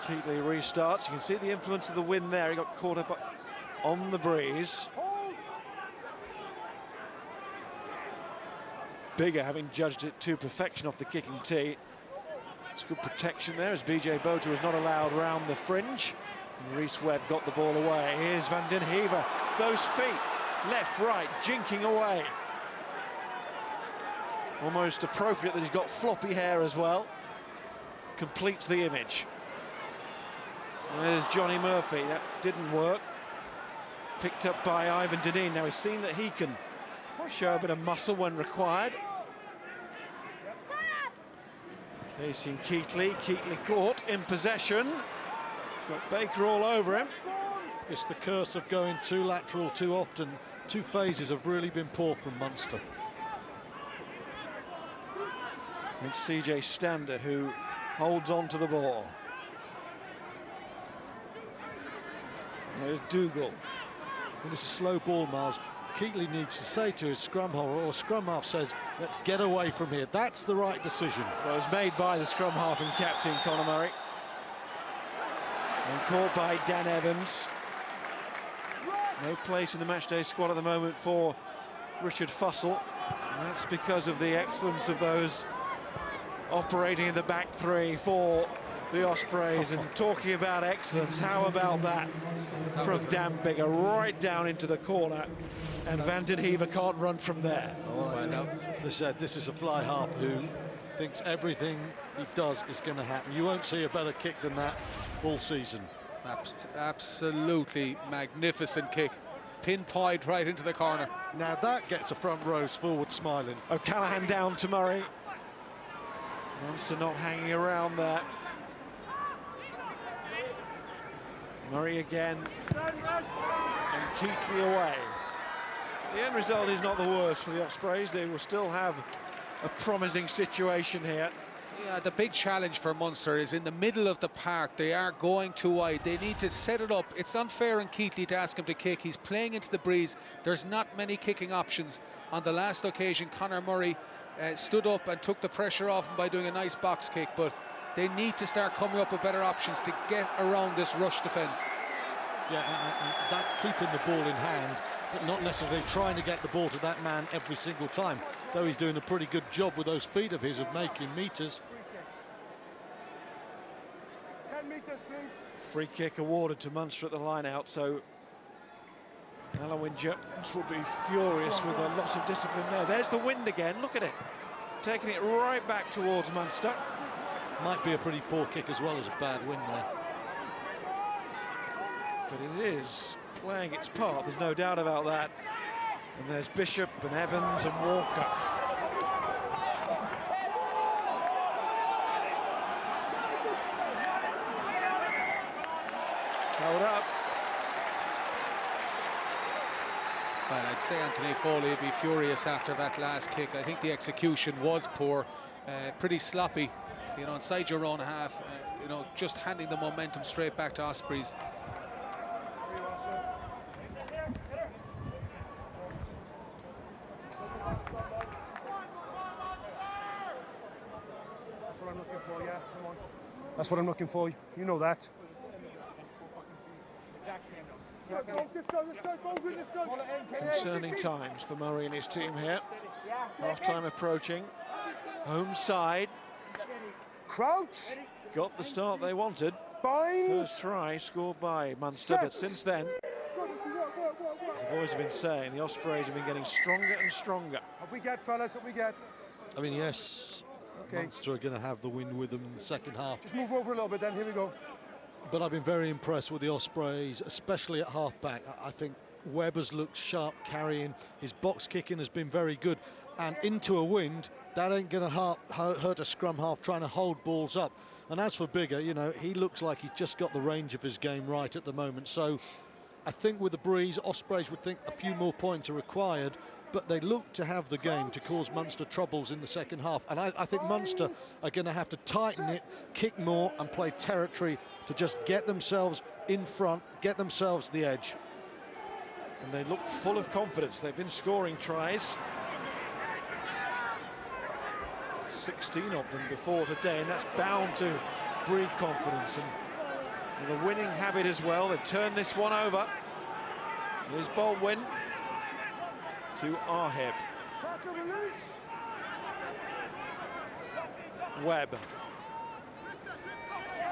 Speaker 1: Keatley restarts. You can see the influence of the wind there. He got caught up on the breeze. Bigger having judged it to perfection off the kicking tee. It's good protection there as BJ Botha was not allowed round the fringe. And Rhys Webb got the ball away. Here's van den Heever. Those feet, left, right, jinking away. Almost appropriate that he's got floppy hair as well. Completes the image. There's Johnny Murphy. That didn't work. Picked up by Ivan Dineen. Now he's seen that he can show a bit of muscle when required. Facing Keatley. Keatley caught in possession. Got Baker all over him.
Speaker 3: It's the curse of going too lateral too often. 2 phases have really been poor from Munster.
Speaker 1: It's CJ Stander who holds on to the ball. There's Dougal.
Speaker 3: When it's a slow ball, Miles, Keatley needs to say to his scrum half, or scrum half says, let's get away from here. That's the right decision.
Speaker 1: Well, it was made by the scrum half and captain, Conor Murray. And caught by Dan Evans. No place in the matchday squad at the moment for Richard Fussell. And that's because of the excellence of those operating in the back three for the Ospreys. And talking about excellence, how about that from Dan Bigger right down into the corner, and van den Heever can't run from there.
Speaker 3: This is a fly half who thinks everything he does is going to happen. You won't see a better kick than that all season.
Speaker 4: Absolutely magnificent kick, pinpoint right into the corner.
Speaker 3: Now that gets a front rows forward smiling.
Speaker 1: O'Callaghan down to Murray. Munster not hanging around there. Murray again, and Keatley away. The end result is not the worst for the Ospreys. They will still have a promising situation here.
Speaker 4: Yeah, the big challenge for Munster is in the middle of the park. They are going too wide. They need to set it up. It's unfair on Keatley to ask him to kick. He's playing into the breeze. There's not many kicking options. On the last occasion, Conor Murray stood up and took the pressure off him by doing a nice box kick, but they need to start coming up with better options to get around this rush defence.
Speaker 3: Yeah, and that's keeping the ball in hand, but not necessarily trying to get the ball to that man every single time, though he's doing a pretty good job with those feet of his of making metres.
Speaker 2: 10 metres, please.
Speaker 1: Free kick awarded to Munster at the line-out, so Alan Wynne-Jones will be furious with a lot of discipline there. There's the wind again, look at it. Taking it right back towards Munster.
Speaker 3: Might be a pretty poor kick as well as a bad win there.
Speaker 1: But it is playing its part, there's no doubt about that. And there's Bishop and Evans and Walker. Held up.
Speaker 4: Well, I'd say Anthony Foley would be furious after that last kick. I think the execution was poor. pretty sloppy, you know, inside your own half, you know, just handing the momentum straight back to Ospreys.
Speaker 2: That's what I'm looking for, yeah, come on. That's what I'm looking for, you know that.
Speaker 1: Concerning times for Murray and his team here. Half-time approaching. Home side.
Speaker 2: Crouch.
Speaker 1: Got the start they wanted.
Speaker 2: Bind.
Speaker 1: First try scored by Munster, but since then, as the boys have been saying, the Ospreys have been getting stronger and stronger.
Speaker 2: What we get, fellas, what we get.
Speaker 3: I mean, yes,
Speaker 2: Okay.
Speaker 3: Munster are going to have the win with them in the second half.
Speaker 2: Just move over a little bit then, here we go.
Speaker 3: But I've been very impressed with the Ospreys, especially at half-back. I think Webb has looked sharp carrying. His box kicking has been very good. And into a wind, that ain't going to hurt a scrum half trying to hold balls up. And as for Bigger, you know, he looks like he's just got the range of his game right at the moment. So I think with the breeze, Ospreys would think a few more points are required, but they look to have the game to cause Munster troubles in the second half. And I think Munster are going to have to tighten it, kick more and play territory to just get themselves in front, get themselves the edge.
Speaker 1: And they look full of confidence. They've been scoring tries. 16 of them before today, and that's bound to breed confidence. And the winning habit as well. They've turned this one over. Here's Baldwin to Arheb. Webb.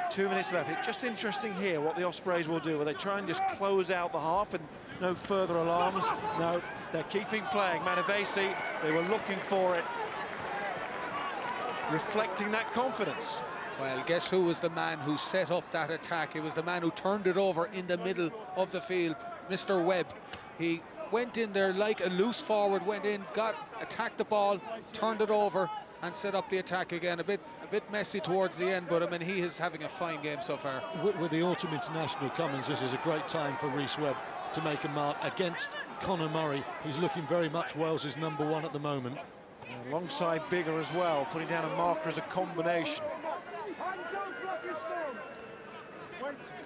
Speaker 1: 2 minutes left. It's just interesting here what the Ospreys will do. Will they try and just close out the half and no further alarms? No, they're keeping playing. Manavesi, they were looking for it. Reflecting that confidence.
Speaker 4: Well, guess who was the man who set up that attack? It was the man who turned it over in the middle of the field, Mr. Webb. He went in there like a loose forward, went in, attacked the ball, turned it over and set up the attack again. A bit messy towards the end, but I mean, he is having a fine game so far.
Speaker 3: With the autumn international comings, this is a great time for Rhys Webb to make a mark against Conor Murray. He's looking very much Wales's #1 at the moment.
Speaker 1: Alongside Bigger as well, putting down a marker as a combination.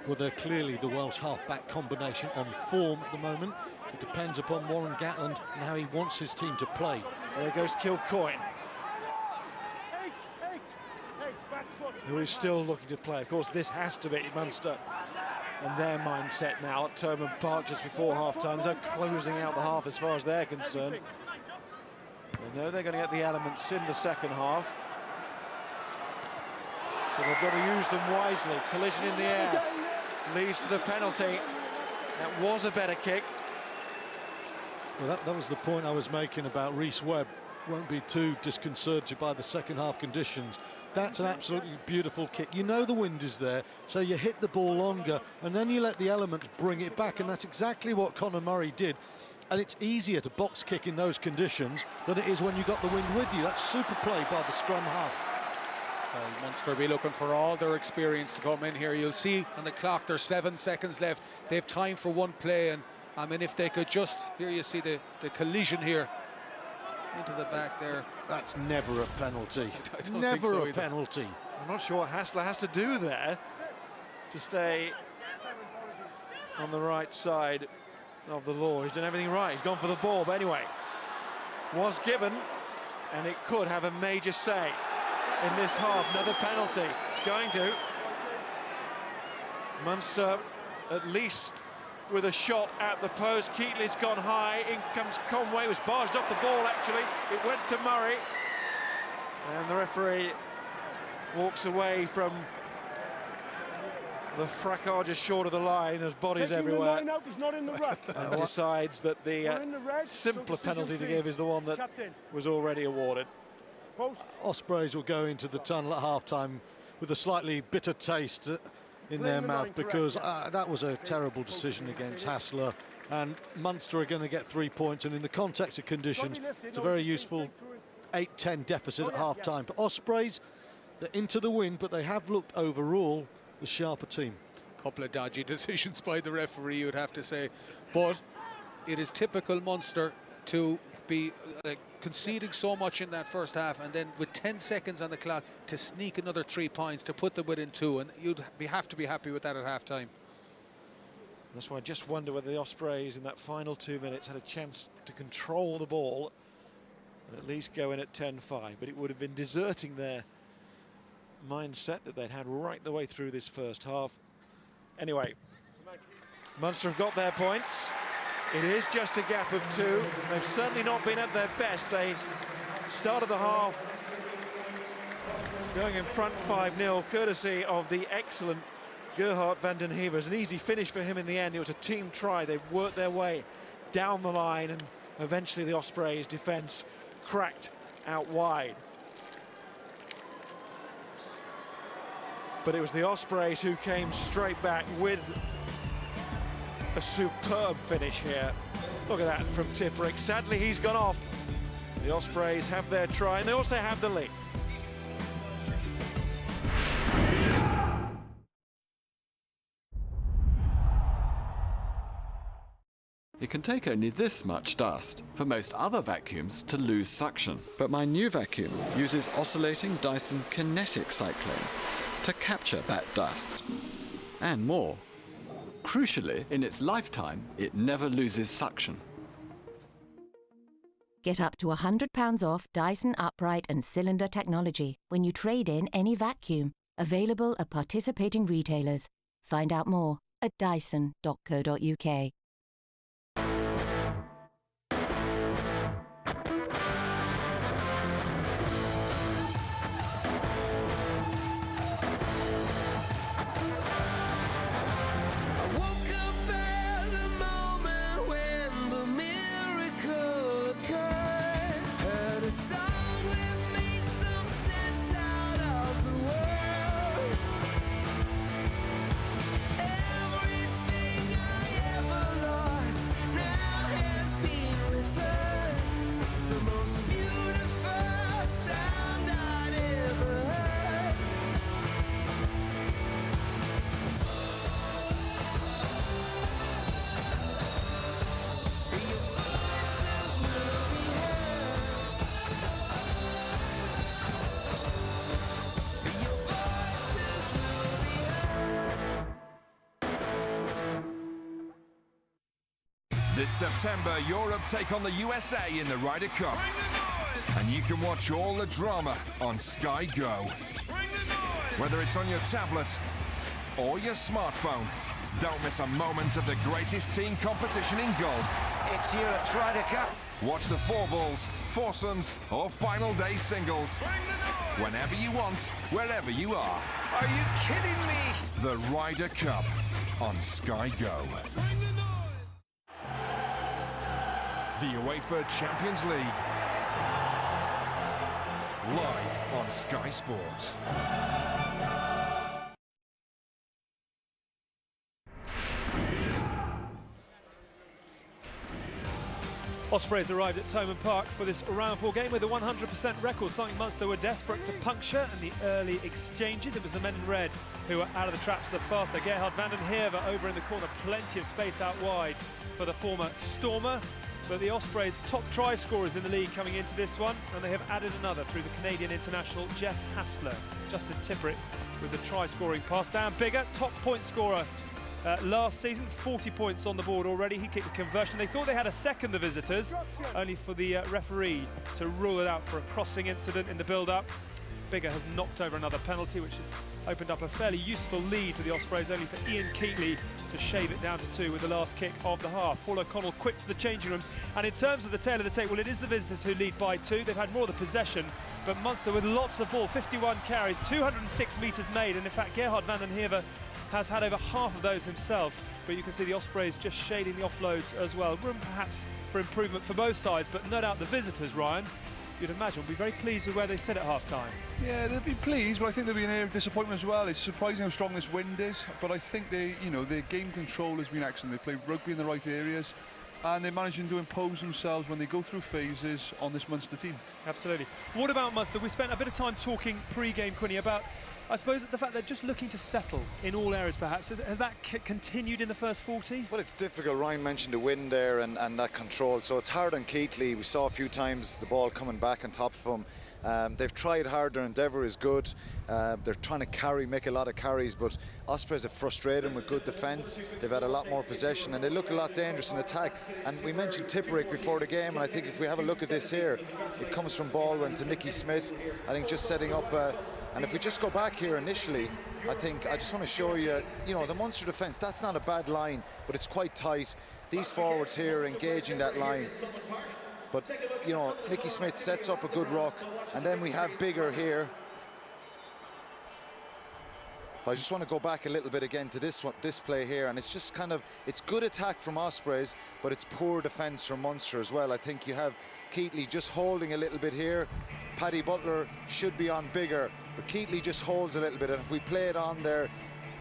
Speaker 3: Well, they're clearly the Welsh half-back combination on form at the moment. It depends upon Warren Gatland and how he wants his team to play.
Speaker 1: There goes Kilcoyne, who is still looking to play. Of course, this has to be Munster and their mindset now at Thomond Park just before half-time. There's no closing out the half as far as they're concerned. They know they're going to get the elements in the second half, but they've got to use them wisely. Collision in the air leads to the penalty. That was a better kick.
Speaker 3: Well, that was the point I was making about Rhys Webb. Won't be too disconcerted by the second half conditions. That's an absolutely beautiful kick. You know the wind is there, so you hit the ball longer, and then you let the elements bring it back, and that's exactly what Conor Murray did. And it's easier to box kick in those conditions than it is when you got the wind with you. That's super play by the scrum half.
Speaker 4: Well, Munster will be looking for all their experience to come in here. You'll see on the clock there's 7 seconds left. They have time for one play, and I mean, if they could just, here you see the collision here into the back there.
Speaker 3: That's never a penalty.
Speaker 4: I don't
Speaker 3: never
Speaker 4: think so
Speaker 3: a
Speaker 4: either.
Speaker 3: penalty.
Speaker 1: I'm not sure what Hassler has to do there to stay on the right side of the law. He's done everything right. He's gone for the ball, but anyway, was given, and it could have a major say in this half. Another penalty. It's going to. Munster at least with a shot at the post. Keatley's gone high. In comes Conway. Was barged off the ball, actually. It went to Murray. And the referee walks away from the fracas just short of the line. There's bodies
Speaker 7: Taking
Speaker 1: everywhere.
Speaker 7: the line out, he's not in the ruck.
Speaker 1: And decides that the
Speaker 7: We're in the red,
Speaker 1: simpler
Speaker 7: so decision,
Speaker 1: penalty to
Speaker 7: please.
Speaker 1: give is the one that
Speaker 7: Captain.
Speaker 1: was already awarded.
Speaker 7: Post.
Speaker 3: Ospreys will go into the tunnel at half-time with a slightly bitter taste in their
Speaker 7: the
Speaker 3: mouth
Speaker 7: line
Speaker 3: because
Speaker 7: correct,
Speaker 3: that was a terrible decision against Hassler, and Munster are going to get 3 points, and in the context of conditions it's a very useful 8-10 deficit at half-time. But Ospreys, they're into the win, but they have looked overall the sharper team.
Speaker 4: Couple of dodgy decisions by the referee, you would have to say, but it is typical Munster to be conceding so much in that first half, and then with 10 seconds on the clock to sneak another 3 points to put them within 2, and you'd have to be happy with that at half-time.
Speaker 1: That's why I just wonder whether the Ospreys in that final 2 minutes had a chance to control the ball and at least go in at 10-5, but it would have been deserting their mindset that they'd had right the way through this first half. Anyway, Munster have got their points. It is just a gap of 2. They've certainly not been at their best. They started the half going in front 5-0, courtesy of the excellent Gerhard van den Heever. It was an easy finish for him in the end. It was a team try. They worked their way down the line, and eventually the Ospreys' defence cracked out wide. But it was the Ospreys who came straight back with a superb finish here. Look at that from Tipperick. Sadly, he's gone off. The Ospreys have their try, and they also have the lead.
Speaker 8: It can take only this much dust for most other vacuums to lose suction. But my new vacuum uses oscillating Dyson kinetic cyclones to capture that dust and more. Crucially, in its lifetime, it never loses suction.
Speaker 9: Get up to £100 off Dyson upright and cylinder technology when you trade in any vacuum. Available at participating retailers. Find out more at dyson.co.uk.
Speaker 10: This September, Europe take on the USA in the Ryder Cup. And you can watch all the drama on Sky Go. Whether it's on your tablet or your smartphone, don't miss a moment of the greatest team competition in golf.
Speaker 11: It's Europe's Ryder Cup.
Speaker 10: Watch the 4-balls, foursomes or final day singles. Whenever you want, wherever you are.
Speaker 11: Are you kidding me?
Speaker 10: The Ryder Cup on Sky Go. The UEFA Champions League. Live on Sky Sports.
Speaker 12: Ospreys arrived at Thomond Park for this round 4 game with a 100% record, something Munster were desperate to puncture in the early exchanges. It was the men in red who were out of the traps the faster. Gerhard van den Heever over in the corner, plenty of space out wide for the former Stormer. But the Ospreys' top try scorers in the league coming into this one, and they have added another through the Canadian international Jeff Hassler. Justin Tipperick with the try-scoring pass. Dan Biggar, top point scorer last season, 40 points on the board already. He kicked the conversion. They thought they had a second, the visitors, only for the referee to rule it out for a crossing incident in the build-up. Biggar has knocked over another penalty, which opened up a fairly useful lead for the Ospreys, only for Ian Keatley to shave it down to 2 with the last kick of the half. Paul O'Connell quick to the changing rooms, and in terms of the tail of the tape, well, it is the visitors who lead by 2. They've had more of the possession, but Munster with lots of ball, 51 carries, 206 metres made, and in fact Gerhard van den Heever has had over half of those himself. But you can see the Ospreys just shading the offloads as well. Room perhaps for improvement for both sides, but no doubt the visitors, Ryan, you'd imagine, will be very pleased with where they sit at half-time.
Speaker 13: Yeah, they'll be pleased, but I think there'll be an air of disappointment as well. It's surprising how strong this wind is, but I think their game control has been excellent. They play rugby in the right areas, and they're managing to impose themselves when they go through phases on this Munster team.
Speaker 12: Absolutely. What about Munster? We spent a bit of time talking pre-game, Quinny, about I suppose the fact they're just looking to settle in all areas, perhaps, has that continued in the first 40?
Speaker 14: Well, it's difficult. Ryan mentioned the wind there and that control, so it's hard on Keighley. We saw a few times the ball coming back on top of him. They've tried hard. Their endeavour is good. They're trying to make a lot of carries, but Ospreys have frustrated them with good defence. They've had a lot more possession and they look a lot dangerous in attack. And we mentioned Tipperick before the game, and I think if we have a look at this here, it comes from Baldwin to Nicky Smith. I think just setting up and if we just go back here initially, I just want to show you, the Munster defence, that's not a bad line, but it's quite tight. These forwards here are engaging that line. But, Nicky Smith sets up a good ruck, and then we have Bigger here. But I just want to go back a little bit again to this play here, and it's just it's good attack from Ospreys, but it's poor defence from Munster as well. I think you have Keighley just holding a little bit here. Paddy Butler should be on Bigger, but Keighley just holds a little bit, and if we play it on there,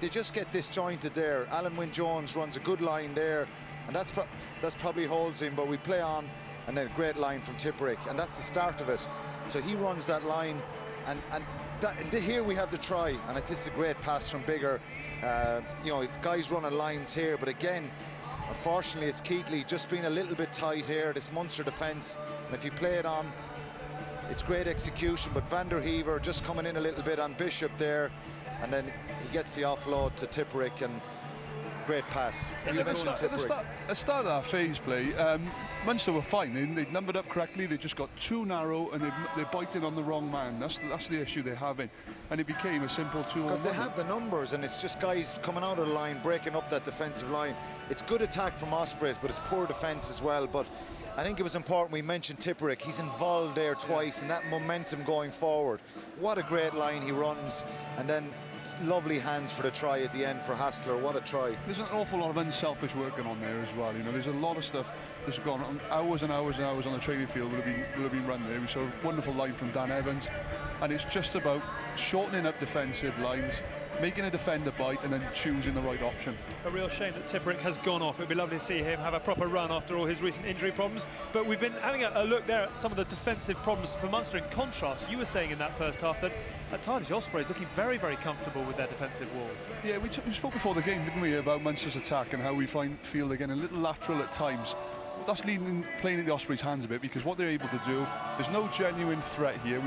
Speaker 14: they just get disjointed there. Alan Wynne-Jones runs a good line there, and that's probably holds him, but we play on, and then a great line from Tipperick, and that's the start of it. So he runs that line, and here we have the try, and this is a great pass from Bigger. Guys running lines here, but again, unfortunately, it's Keighley just being a little bit tight here, this Munster defence, and if you play it on, it's great execution, but Van der Heever just coming in a little bit on Bishop there, and then he gets the offload to Tipperick, and great pass.
Speaker 13: At the start of that phase play, Munster were fine. They numbered up correctly. They just got too narrow, and they're biting on the wrong man. That's the issue they're having, and it became a simple 2-on-1.
Speaker 14: Because they have the numbers, and it's just guys coming out of the line, breaking up that defensive line. It's good attack from Ospreys, but it's poor defence as well. But I think it was important we mentioned Tipperick. He's involved there twice, and that momentum going forward. What a great line he runs, and then lovely hands for the try at the end for Hassler. What a try.
Speaker 13: There's an awful lot of unselfish work going on there as well. There's a lot of stuff that's gone on, hours and hours and hours on the training field will have been run there. We saw a wonderful line from Dan Evans, and it's just about shortening up defensive lines, making a defender bite, and then choosing the right option.
Speaker 12: A real shame that Tipperick has gone off. It'd be lovely to see him have a proper run after all his recent injury problems. But we've been having a look there at some of the defensive problems for Munster. In contrast, you were saying in that first half that at times the Ospreys looking very, very comfortable with their defensive wall.
Speaker 13: Yeah, we spoke before the game, didn't we, about Munster's attack and how we feel they're getting a little lateral at times. That's playing in the Ospreys' hands a bit, because what they're able to do, there's no genuine threat here.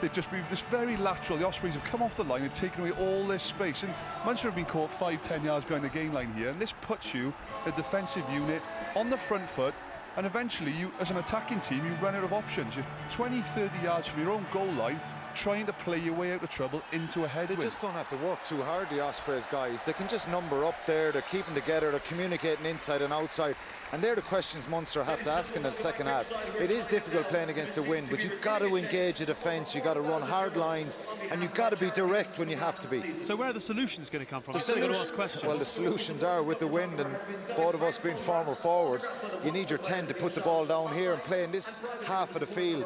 Speaker 13: They've just been this very lateral. The Ospreys have come off the line, they've taken away all this space, and Munster have been caught 5-10 yards behind the game line here, and this puts you, a defensive unit, on the front foot, and eventually you, as an attacking team, you run out of options. You're 20-30 yards from your own goal line, trying to play your way out of trouble into a headwind.
Speaker 14: They just don't have to work too hard, the Ospreys guys. They can just number up there, they're keeping together, they're communicating inside and outside, and they're the questions Munster have to ask in the second half. It is difficult playing against the wind, but you've got to engage a defence, you've got to run hard lines, and you've got to be direct when you have to be.
Speaker 12: So where are the solutions going to come from? Still going to ask questions.
Speaker 14: Well, the solutions are with the wind, and both of us being former forwards, you need your 10 to put the ball down here and play in this half of the field.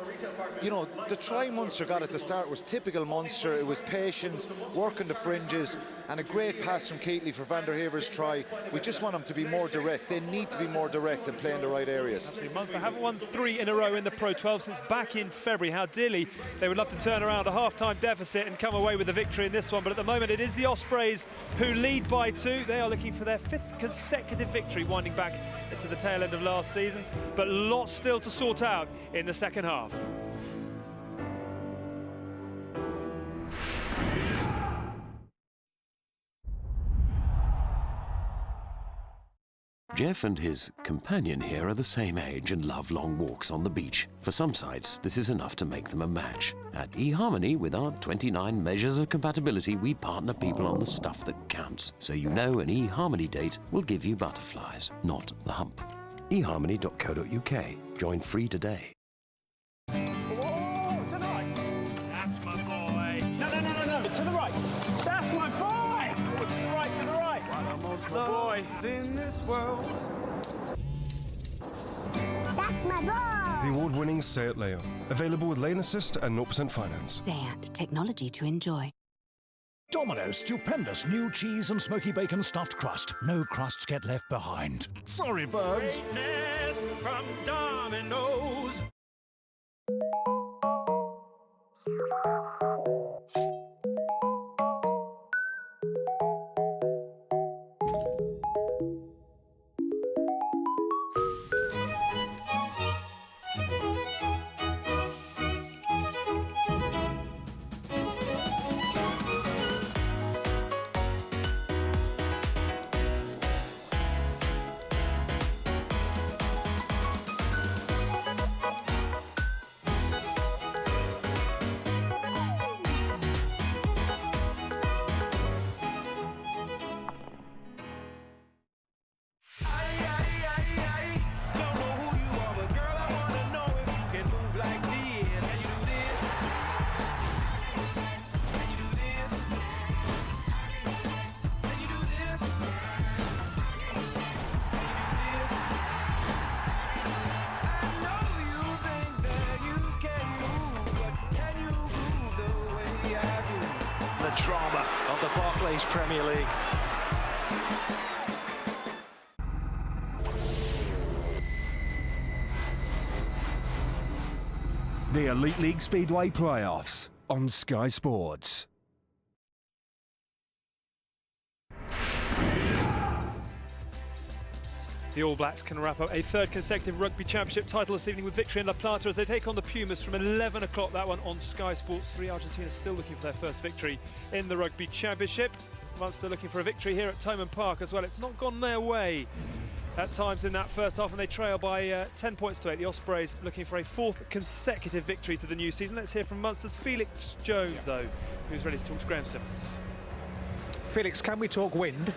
Speaker 14: The try Munster got at the start was typical Munster. It was patience, working the fringes, and a great pass from Keighley for Van der Heever's try. We just want them to be more direct. They need to be more direct and play in the right areas.
Speaker 12: Absolutely. Munster haven't won 3 in a row in the Pro 12 since back in February. How dearly they would love to turn around a half-time deficit and come away with a victory in this one, but at the moment it is the Ospreys who lead by 2. They are looking for their 5th consecutive victory, winding back to the tail end of last season, but lots still to sort out in the second half.
Speaker 15: Jeff and his companion here are the same age and love long walks on the beach. For some sites, this is enough to make them a match. At eHarmony, with our 29 measures of compatibility, we partner people on the stuff that counts. So you know an eHarmony date will give you butterflies, not the hump. eHarmony.co.uk. Join free today.
Speaker 11: Whoa, to the right. That's my boy. No, to the right. That's my boy. To the right, to the right. That's my boy. In this world.
Speaker 16: That's my boy.
Speaker 17: The award-winning Say It Leo. Available with lane assist and 0% finance.
Speaker 18: Seat. Technology to enjoy.
Speaker 19: Domino's stupendous new cheese and smoky bacon stuffed crust. No crusts get left behind. Sorry, birds.
Speaker 11: From Domino's.
Speaker 20: drama of the Barclays Premier League.
Speaker 19: The Elite League Speedway Playoffs on Sky Sports.
Speaker 12: The All Blacks can wrap up a third consecutive Rugby Championship title this evening with victory in La Plata as they take on the Pumas from 11 o'clock, that one on Sky Sports 3. Argentina still looking for their first victory in the Rugby Championship. Munster looking for a victory here at Thomond Park as well. It's not gone their way at times in that first half, and they trail by 10 points to 8. The Ospreys looking for a fourth consecutive victory to the new season. Let's hear from Munster's Felix Jones, though, who's ready to talk to Graham Simmons.
Speaker 5: Felix, can we talk wind?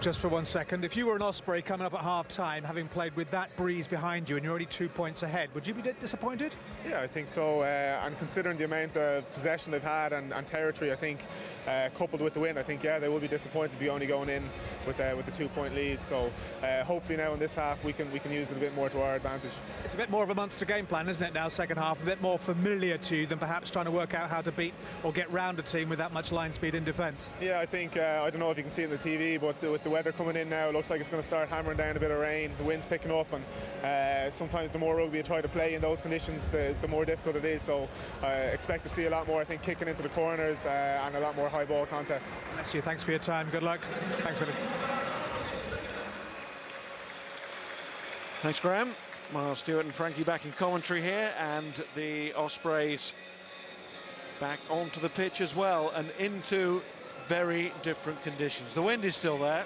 Speaker 5: Just for 1 second, if you were an Osprey coming up at half-time, having played with that breeze behind you and you're already 2 points ahead, would you be disappointed?
Speaker 21: Yeah, I think so. And considering the amount of possession they've had and territory, I think, coupled with the win, I think, yeah, they will be disappointed to be only going in with the 2 point lead. So hopefully now in this half we can use it a bit more to our advantage.
Speaker 5: It's a bit more of a Munster game plan, isn't it, now, second half? A bit more familiar to you than perhaps trying to work out how to beat or get round a team with that much line speed in defence.
Speaker 21: Yeah, I think, I don't know if you can see it on the TV, but with the weather coming in now, it looks like it's going to start hammering down a bit of rain. The wind's picking up, and sometimes the more rugby you try to play in those conditions, the more difficult it is. So I expect to see a lot more, I think, kicking into the corners and a lot more high ball contests.
Speaker 5: Bless you. Thanks for your time. Good luck. Thanks, Willie.
Speaker 1: Thanks, Graham. Miles Stewart and Frankie back in commentary here, and the Ospreys back onto the pitch as well, and into very different conditions. The wind is still there.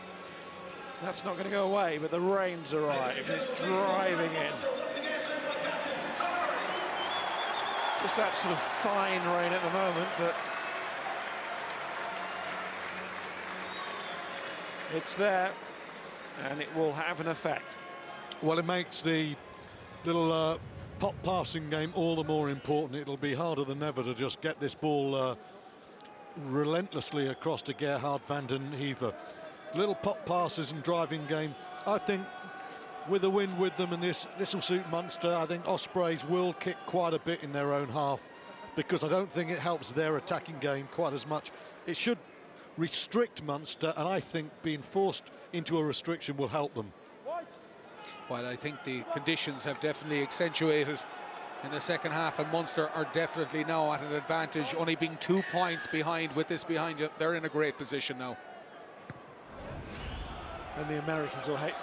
Speaker 1: That's not going to go away, but the rain's arrived. It's driving in. Just that sort of fine rain at the moment, but it's there, and it will have an effect.
Speaker 3: Well, it makes the little pop passing game all the more important. It'll be harder than ever to just get this ball relentlessly across to Gerhard van den Heever. Little pop passes and driving game. I think with the wind with them, and this will suit Munster. I think Ospreys will kick quite a bit in their own half, because I don't think it helps their attacking game quite as much. It should restrict Munster, and I think being forced into a restriction will help them.
Speaker 4: Well, I think the conditions have definitely accentuated in the second half, and Munster are definitely now at an advantage, only being 2 points behind. With this behind you, they're in a great position now.
Speaker 1: And the Americans will hate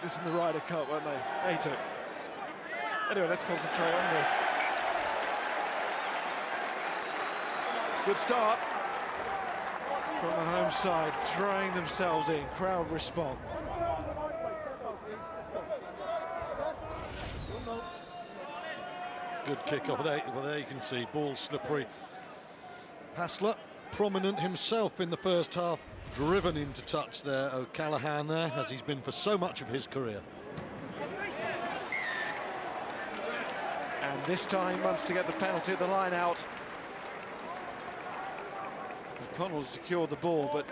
Speaker 1: this in the Ryder Cup, won't they? Hate it. Anyway, let's concentrate on this. Good start from the home side, throwing themselves in. Crowd respond.
Speaker 3: Good kick-off there. Well, there you can see ball slippery. Hassler, prominent himself in the first half, driven into touch there. O'Callaghan there, as he's been for so much of his career.
Speaker 1: And this time Munster get the penalty at the line out. O'Connell secured the ball, but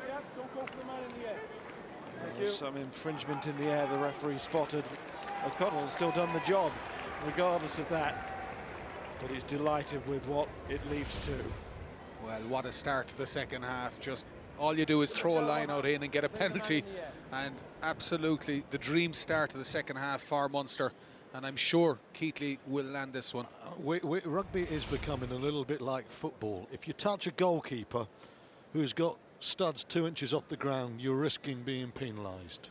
Speaker 1: there was some infringement in the air the referee spotted. O'Connell has still done the job regardless of that, but he's delighted with what it leads to.
Speaker 4: Well, what a start to the second half. Just all you do is throw a line out in and get a penalty, and absolutely the dream start to the second half for Munster, and I'm sure Keighley will land this one.
Speaker 3: Rugby is becoming a little bit like football. If you touch a goalkeeper who's got studs 2 inches off the ground, you're risking being penalised.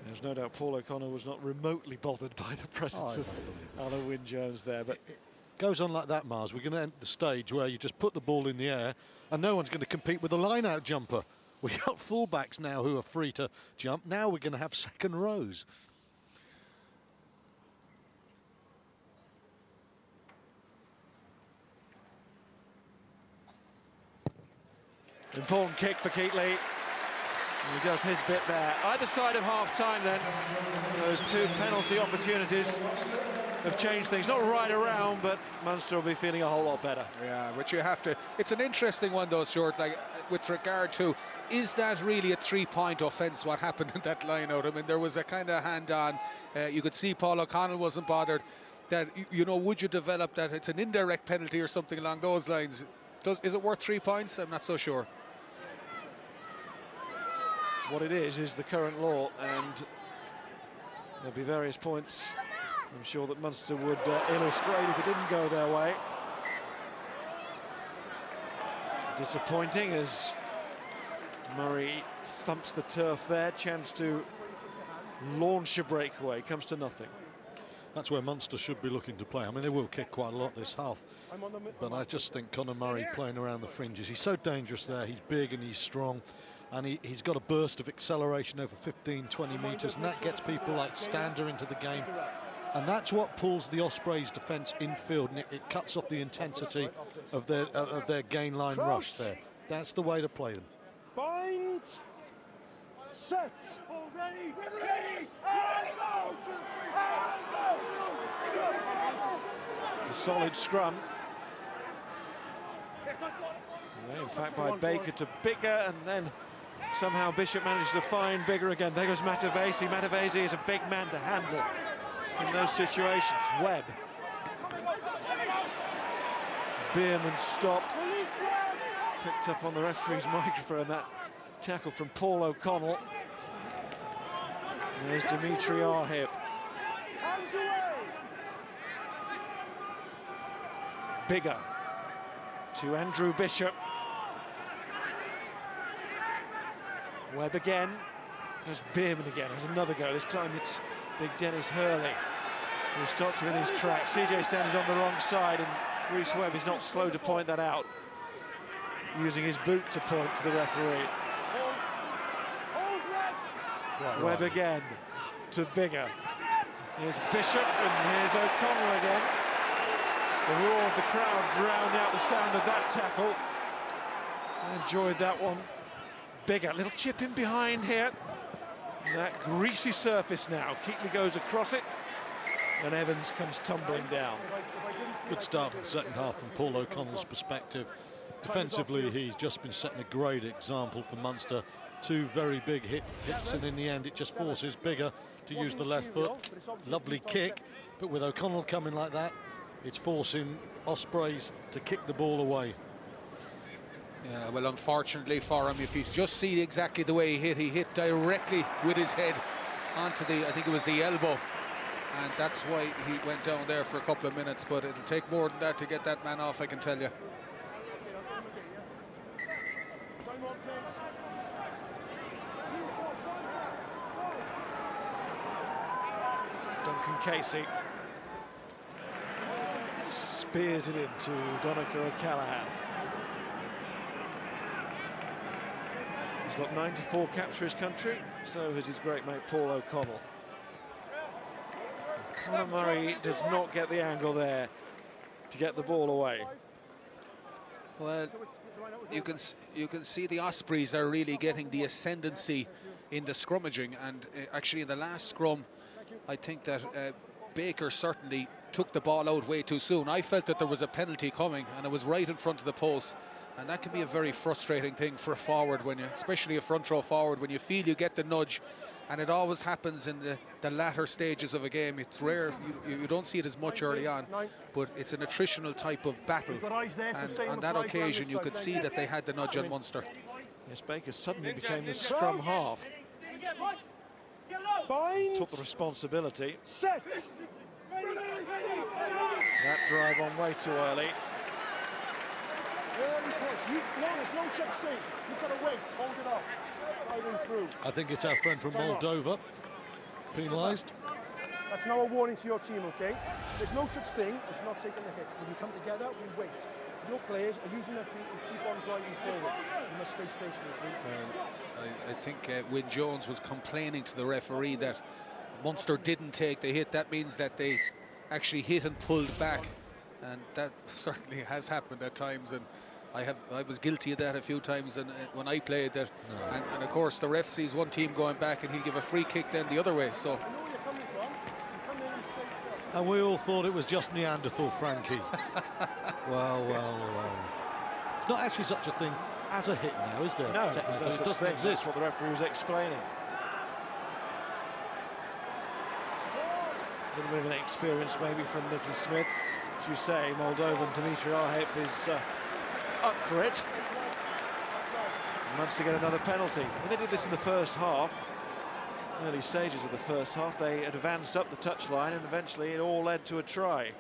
Speaker 1: There's no doubt Paul O'Connor was not remotely bothered by the presence of Alan Wynne-Jones there, but
Speaker 3: it goes on like that, Mars. We're going to enter the stage where you just put the ball in the air and no one's going to compete with a line-out jumper. We've got fullbacks now who are free to jump. Now we're going to have second rows.
Speaker 1: Important kick for Keighley. He does his bit there. Either side of half-time then, those 2 penalty opportunities have changed things. Not right around, but Munster will be feeling a whole lot better.
Speaker 4: Yeah, but you have to... It's an interesting one, though, Stuart, like, with regard to, is that really a 3-point offence, what happened in that line-out? I mean, there was a kind of hand-on. You could see Paul O'Connell wasn't bothered. that, you know, would you develop that it's an indirect penalty or something along those lines? Is it worth 3 points? I'm not so sure.
Speaker 1: What it is the current law, and there'll be various points I'm sure that Munster would illustrate if it didn't go their way. Disappointing as Murray thumps the turf there. Chance to launch a breakaway, comes to nothing.
Speaker 3: That's where Munster should be looking to play. I mean, they will kick quite a lot this half, but I just think Conor Murray playing around the fringes, he's so dangerous there. He's big and he's strong, and he's got a burst of acceleration over 15-20 metres, and that gets people like Stander into the game, and that's what pulls the Ospreys defence infield, and it cuts off the intensity of their gain line rush there. That's the way to play them.
Speaker 7: Bind, set, ready, and go,
Speaker 1: It's a solid scrum. Yeah, in fact, by Baker to Bigger, and then somehow Bishop managed to find Bigger again. There goes Matavesi. Matavesi is a big man to handle in those situations. Webb. Bierman stopped. Picked up on the referee's microphone, that tackle from Paul O'Connell. There's Dimitri Arhip. Bigger to Andrew Bishop. Webb again. There's Bierman again. There's another go. This time it's big Dennis Hurley who stops within his track. CJ Stander's on the wrong side, and Rhys Webb is not slow to point that out, using his boot to point to the referee. Webb again to Bigger. Here's Bishop, and here's O'Connell again. The roar of the crowd drowned out the sound of that tackle. I enjoyed that one. Bigger, little chip in behind here. That greasy surface now. Keatley goes across it, and Evans comes tumbling down.
Speaker 3: Good start to the second half from Paul O'Connell's perspective. Defensively, he's just been setting a great example for Munster. 2 very big hits, and in the end, it just forces Bigger to use the left foot. Lovely kick, but with O'Connell coming like that, it's forcing Ospreys to kick the ball away.
Speaker 4: Yeah, well, unfortunately for him, if he's just seen exactly the way he hit directly with his head onto the, I think it was the elbow, and that's why he went down there for a couple of minutes, but it'll take more than that to get that man off, I can tell you.
Speaker 1: Duncan Casey spears it into Donnacha O'Callaghan. He's got 94 caps for his country, so has his great mate Paul O'Connell. Conor Murray does not get the angle there to get the ball away.
Speaker 4: Well, you can see the Ospreys are really getting the ascendancy in the scrummaging, and actually in the last scrum, I think that Baker certainly took the ball out way too soon. I felt that there was a penalty coming, and it was right in front of the post, and that can be a very frustrating thing for a forward, when you, especially a front row forward, when you feel you get the nudge, and it always happens in the latter stages of a game. It's rare, you don't see it as much early on, but it's an attritional type of battle, and on that occasion you could see that they had the nudge on Munster.
Speaker 1: Yes, Baker suddenly became the scrum half. Took the responsibility.
Speaker 7: Set.
Speaker 1: That drive on way too early.
Speaker 7: There's no such thing. You've got to wait, hold it up. Driving through.
Speaker 3: I think it's our friend from Moldova penalised.
Speaker 2: That's now a warning to your team, okay? There's no such thing as not taking the hit. When you come together, we wait. Your players are using their feet and keep on driving forward. You must stay stationary, please.
Speaker 4: I think Wyn Jones was complaining to the referee that Munster didn't take the hit. That means that they actually hit and pulled back, and that certainly has happened at times, and I was guilty of that a few times, and when I played that, and of course the ref sees one team going back and he'll give a free kick then the other way. So
Speaker 3: and we all thought it was just Neanderthal Frankie. well. It's not actually such a thing as a hit now, is there?
Speaker 1: No,
Speaker 3: technically,
Speaker 1: no
Speaker 3: it doesn't exist.
Speaker 1: That's what the referee was explaining. little bit of an experience maybe from Nicky Smith. As you say, Moldovan Dimitri Arhip is up for it. Munster get another penalty. When they did this in the first half, early stages of the first half, they advanced up the touchline and eventually it all led to a try.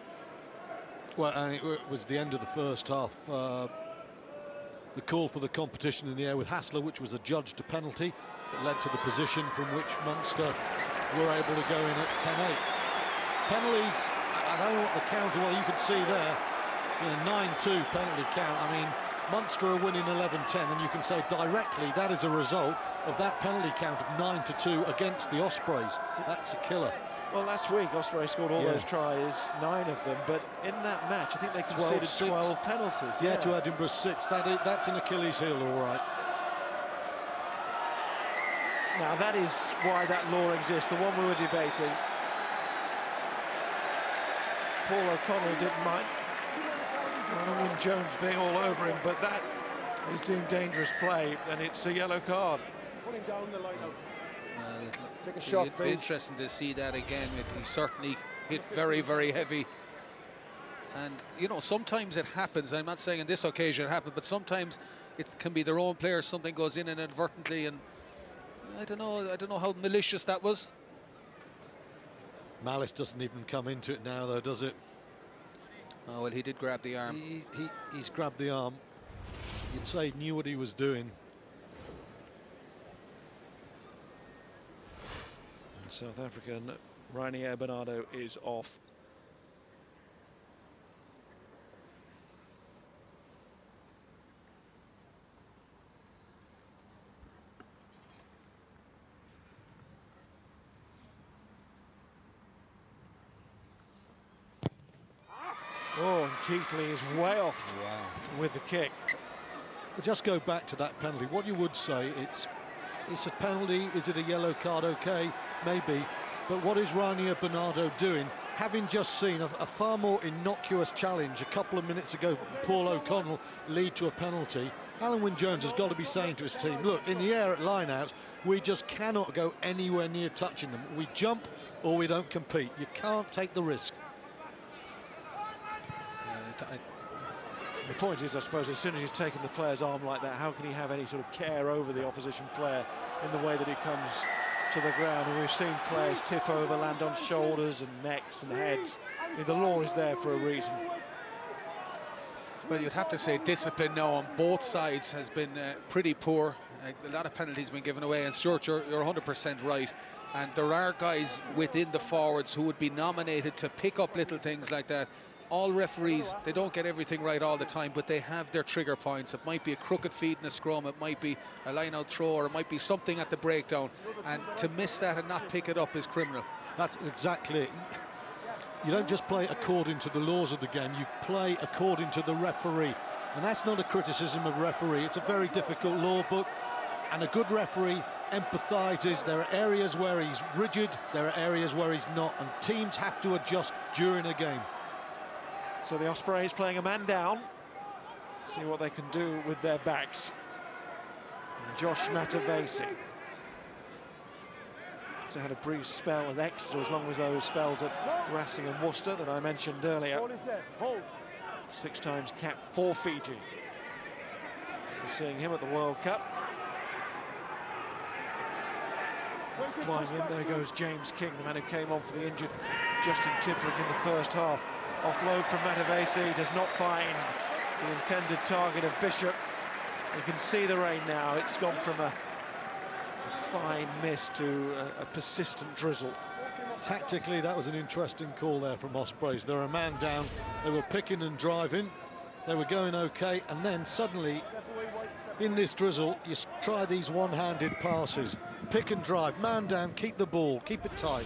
Speaker 3: Well, and it was the end of the first half. The call for the competition in the air with Hassler, which was adjudged a penalty, that led to the position from which Munster were able to go in at 10-8. Penalties, I don't know what the count, well, you can see there, 9-2 penalty count. I mean, Munster are winning 11-10, and you can say directly that is a result of that penalty count of 9-2 against the Ospreys. That's a killer.
Speaker 1: Well, last week Ospreys scored all those tries, 9 of them, but in that match I think they conceded 12 penalties.
Speaker 3: Yeah, to Edinburgh's 6. That's an Achilles heel, all right.
Speaker 1: Now that is why that law exists, the one we were debating. Paul O'Connell didn't mind Wyn Jones being all over him, but that is doing dangerous play, and it's a yellow card.
Speaker 7: Putting down the line out.
Speaker 4: Take a shot, please. Interesting to see that again. He certainly hit very, very heavy. And, you know, sometimes it happens. I'm not saying on this occasion it happened, but sometimes it can be their own players. Something goes in inadvertently, and I don't know how malicious that was.
Speaker 3: Malice doesn't even come into it now, though, does it?
Speaker 4: Oh, well, he did grab the arm.
Speaker 3: He's grabbed the arm. You'd say he knew what he was doing.
Speaker 1: South African Rainier Bernardo is off. Oh, and Keatley is way off with the kick.
Speaker 3: Just go back to that penalty. What you would say, it's a penalty. Is it a yellow card? Okay, maybe. But what is Rainier Bernardo doing? Having just seen a far more innocuous challenge a couple of minutes ago, Paul O'Connell lead to a penalty. Alan Wyn-Jones has got to be saying to his team, look, in the air at line-outs, we just cannot go anywhere near touching them. We jump or we don't compete. You can't take the risk.
Speaker 1: The point is, I suppose, as soon as he's taken the player's arm like that, how can he have any sort of care over the opposition player in the way that he comes to the ground? And we've seen players tip over, land on shoulders and necks and heads. I mean, the law is there for a reason.
Speaker 4: Well, you'd have to say discipline now on both sides has been pretty poor. A lot of penalties been given away, and Stuart, you're 100% right. And there are guys within the forwards who would be nominated to pick up little things like that. All referees, they don't get everything right all the time, but they have their trigger points. It might be a crooked feet in a scrum, it might be a line-out throw, or it might be something at the breakdown. And to miss that and not pick it up is criminal.
Speaker 3: That's exactly it. You don't just play according to the laws of the game, you play according to the referee. And that's not a criticism of referee, it's a very difficult law book. And a good referee empathises. There are areas where he's rigid, there are areas where he's not, and teams have to adjust during a game.
Speaker 1: So the Ospreys playing a man down. See what they can do with their backs. And Josh Matavesi. So had a brief spell at Exeter, as long as those spells at Racing and Worcester that I mentioned earlier. 6 times capped for Fiji. We're seeing him at the World Cup. Flying in, there goes James King, the man who came on for the injured Justin Tipuric in the first half. Offload from Matavesi, does not find the intended target of Bishop. You can see the rain now. It's gone from a fine mist to a persistent drizzle.
Speaker 3: Tactically, that was an interesting call there from Ospreys. They're a man down, they were picking and driving, they were going okay, and then suddenly, in this drizzle, you try these one-handed passes. Pick and drive, man down, keep the ball, keep it tight.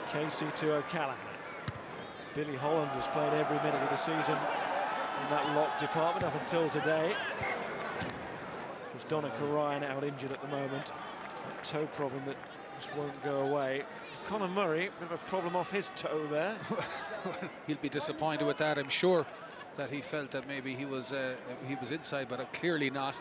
Speaker 1: Casey to O'Callaghan. Billy Holland has played every minute of the season in that lock department up until today. There's Donica Ryan out injured at the moment. That toe problem that just won't go away. Conor Murray, bit of a problem off his toe there.
Speaker 4: He'll be disappointed with that, I'm sure. that he felt that maybe he was inside, but clearly not.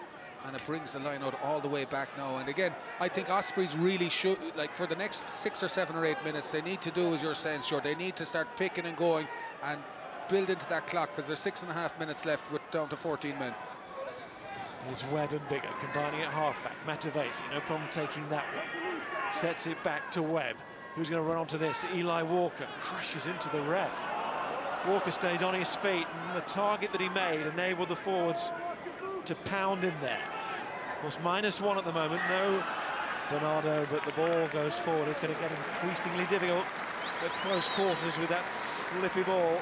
Speaker 4: And it brings the line out all the way back now. And again, I think Ospreys really should, like, for the next 6 or 7 or 8 minutes, they need to do as you're saying, sure. They need to start picking and going and build into that clock, because there's 6.5 minutes left with down to 14 men.
Speaker 1: Here's Webb and Bigger combining at halfback. Matavesi, no problem taking that one. Sets it back to Webb. Who's going to run onto this? Eli Walker crashes into the ref. Walker stays on his feet, and the target that he made enabled the forwards to pound in there. Of course, -1 at the moment. No Bernardo, but the ball goes forward. It's going to get increasingly difficult at close quarters with that slippy ball.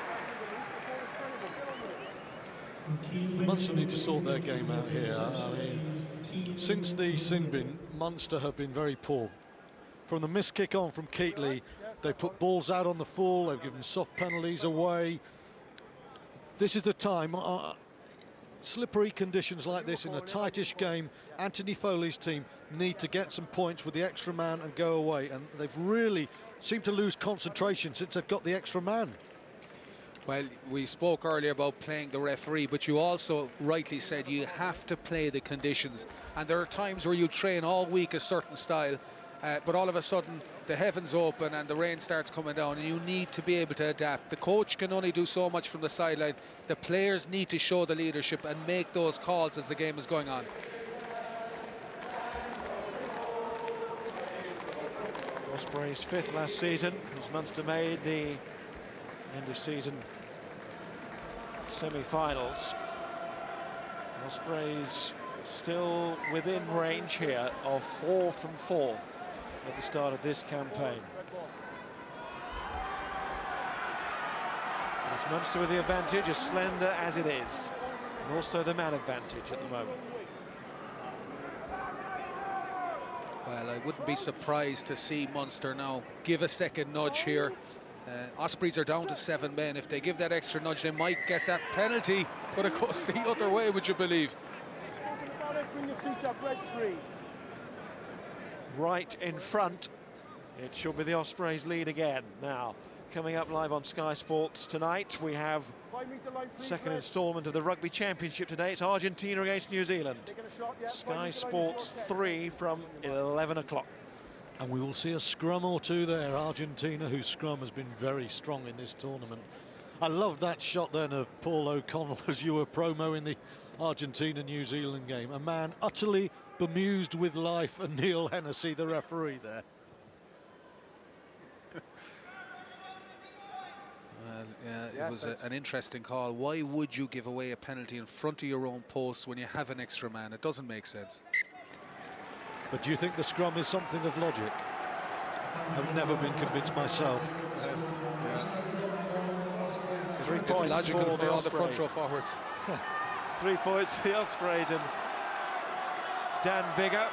Speaker 3: Munster need to sort their game out here. I mean, since the sin bin, Munster have been very poor. From the missed kick on from Keatley, they put balls out on the full, they've given soft penalties away. This is the time. Slippery conditions like this in a tightish game, Anthony Foley's team need to get some points with the extra man and go away, and they've really seemed to lose concentration since they've got the extra man.
Speaker 4: Well, we spoke earlier about playing the referee, but you also rightly said you have to play the conditions, and there are times where you train all week a certain style, but all of a sudden the heavens open and the rain starts coming down, and you need to be able to adapt. The coach can only do so much from the sideline. The players need to show the leadership and make those calls as the game is going on.
Speaker 1: Ospreys 5th last season, as Munster made the end of season semi-finals. Ospreys still within range here of 4 from 4 at the start of this campaign. It's Munster with the advantage, as slender as it is, and also the man advantage at the moment.
Speaker 4: Well, I wouldn't be surprised to see Munster now give a second nudge here. Ospreys are down to 7 men. If they give that extra nudge, they might get that penalty, but it goes the other way, would you believe?
Speaker 7: Bring your feet up, red tree.
Speaker 1: Right in front, it should be the Ospreys lead again. Now, coming up live on Sky Sports tonight, we have second instalment of the Rugby Championship today. It's Argentina against New Zealand. Sky Sports 3 from 11 o'clock.
Speaker 3: And we will see a scrum or two there. Argentina, whose scrum has been very strong in this tournament. I love that shot then of Paul O'Connell as you were promoing the Argentina-New Zealand game. A man utterly bemused with life, and Neil Hennessy, the referee there.
Speaker 4: Well, yeah, it was an interesting call. Why would you give away a penalty in front of your own post when you have an extra man? It doesn't make sense.
Speaker 3: But do you think the scrum is something of logic? I've never been convinced myself.
Speaker 1: 3
Speaker 4: It's
Speaker 1: points
Speaker 4: logical for all the front
Speaker 1: Ospreys.
Speaker 4: row forwards.
Speaker 1: 3 points for the Ospreys and Dan Bigger.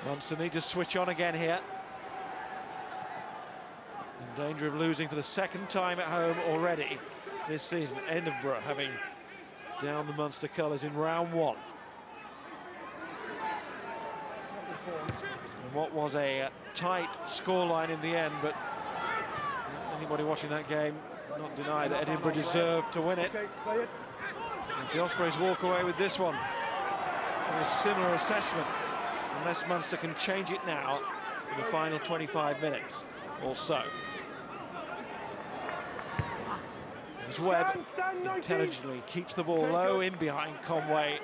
Speaker 1: Munster need to switch on again here. In danger of losing for the 2nd time at home already this season. Edinburgh having down the Munster colours in round 1. And what was a tight scoreline in the end, but anybody watching that game not deny that Edinburgh deserved to win it. If the Ospreys walk away with this one, a similar assessment, unless Munster can change it now in the final 25 minutes or so. As Webb intelligently keeps the ball low in behind Conway.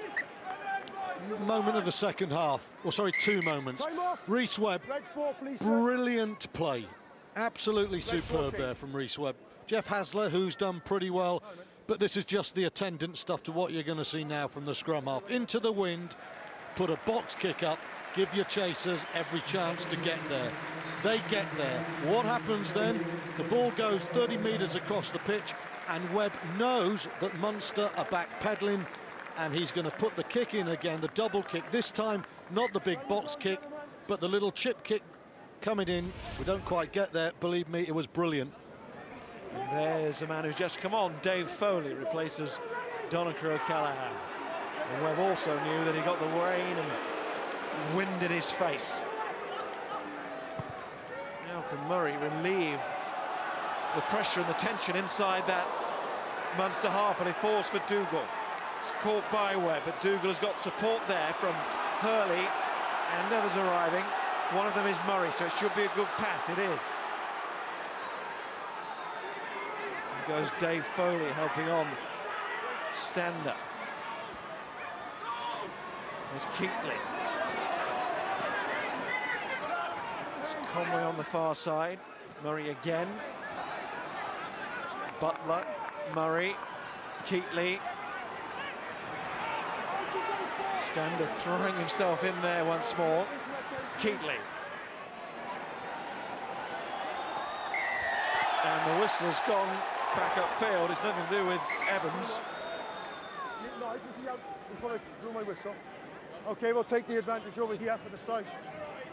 Speaker 3: Moment of the second half, or sorry, 2 moments. Rhys Webb, brilliant play. Absolutely superb there from Rhys Webb. Jeff Hasler, who's done pretty well, but this is just the attendant stuff to what you're going to see now from the scrum half. Into the wind, put a box kick up, give your chasers every chance to get there. They get there. What happens then? The ball goes 30 metres across the pitch, and Webb knows that Munster are back pedalling, and he's going to put the kick in again, the double kick. This time, not the big box kick, but the little chip kick coming in. We don't quite get there. Believe me, it was brilliant.
Speaker 1: And there's a man who's just come on. Dave Foley replaces Donnacha O'Callaghan. And Webb also knew that he got the rain and wind in his face. Can Murray relieve the pressure and the tension inside that Munster half, and he falls for Dougal. It's caught by Webb, but Dougal has got support there from Hurley and others arriving. One of them is Murray, so it should be a good pass. It is. And goes Dave Foley helping on Stander. There's Keatley. There's Conway on the far side. Murray again. Butler, Murray, Keatley. Stander throwing himself in there once more. Keatley. And the whistle has gone back upfield. It's nothing to do with Evans.
Speaker 2: No, I just yelled before I drew my whistle. Okay, we'll take the advantage over here for the side.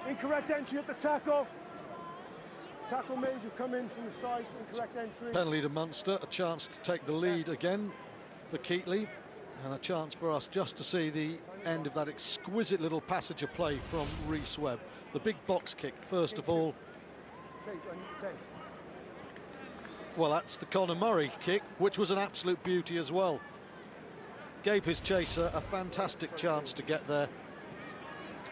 Speaker 2: Incorrect entry at the tackle. Tackle made, you come in from the side, incorrect entry.
Speaker 3: Penalty to Munster, a chance to take the lead again for Keatley, and a chance for us just to see the end of that exquisite little passage of play from Rhys Webb. The big box kick, first of all.
Speaker 2: Okay, I need to take.
Speaker 3: Well, that's the Conor Murray kick, which was an absolute beauty as well. Gave his chaser a fantastic chance to get there.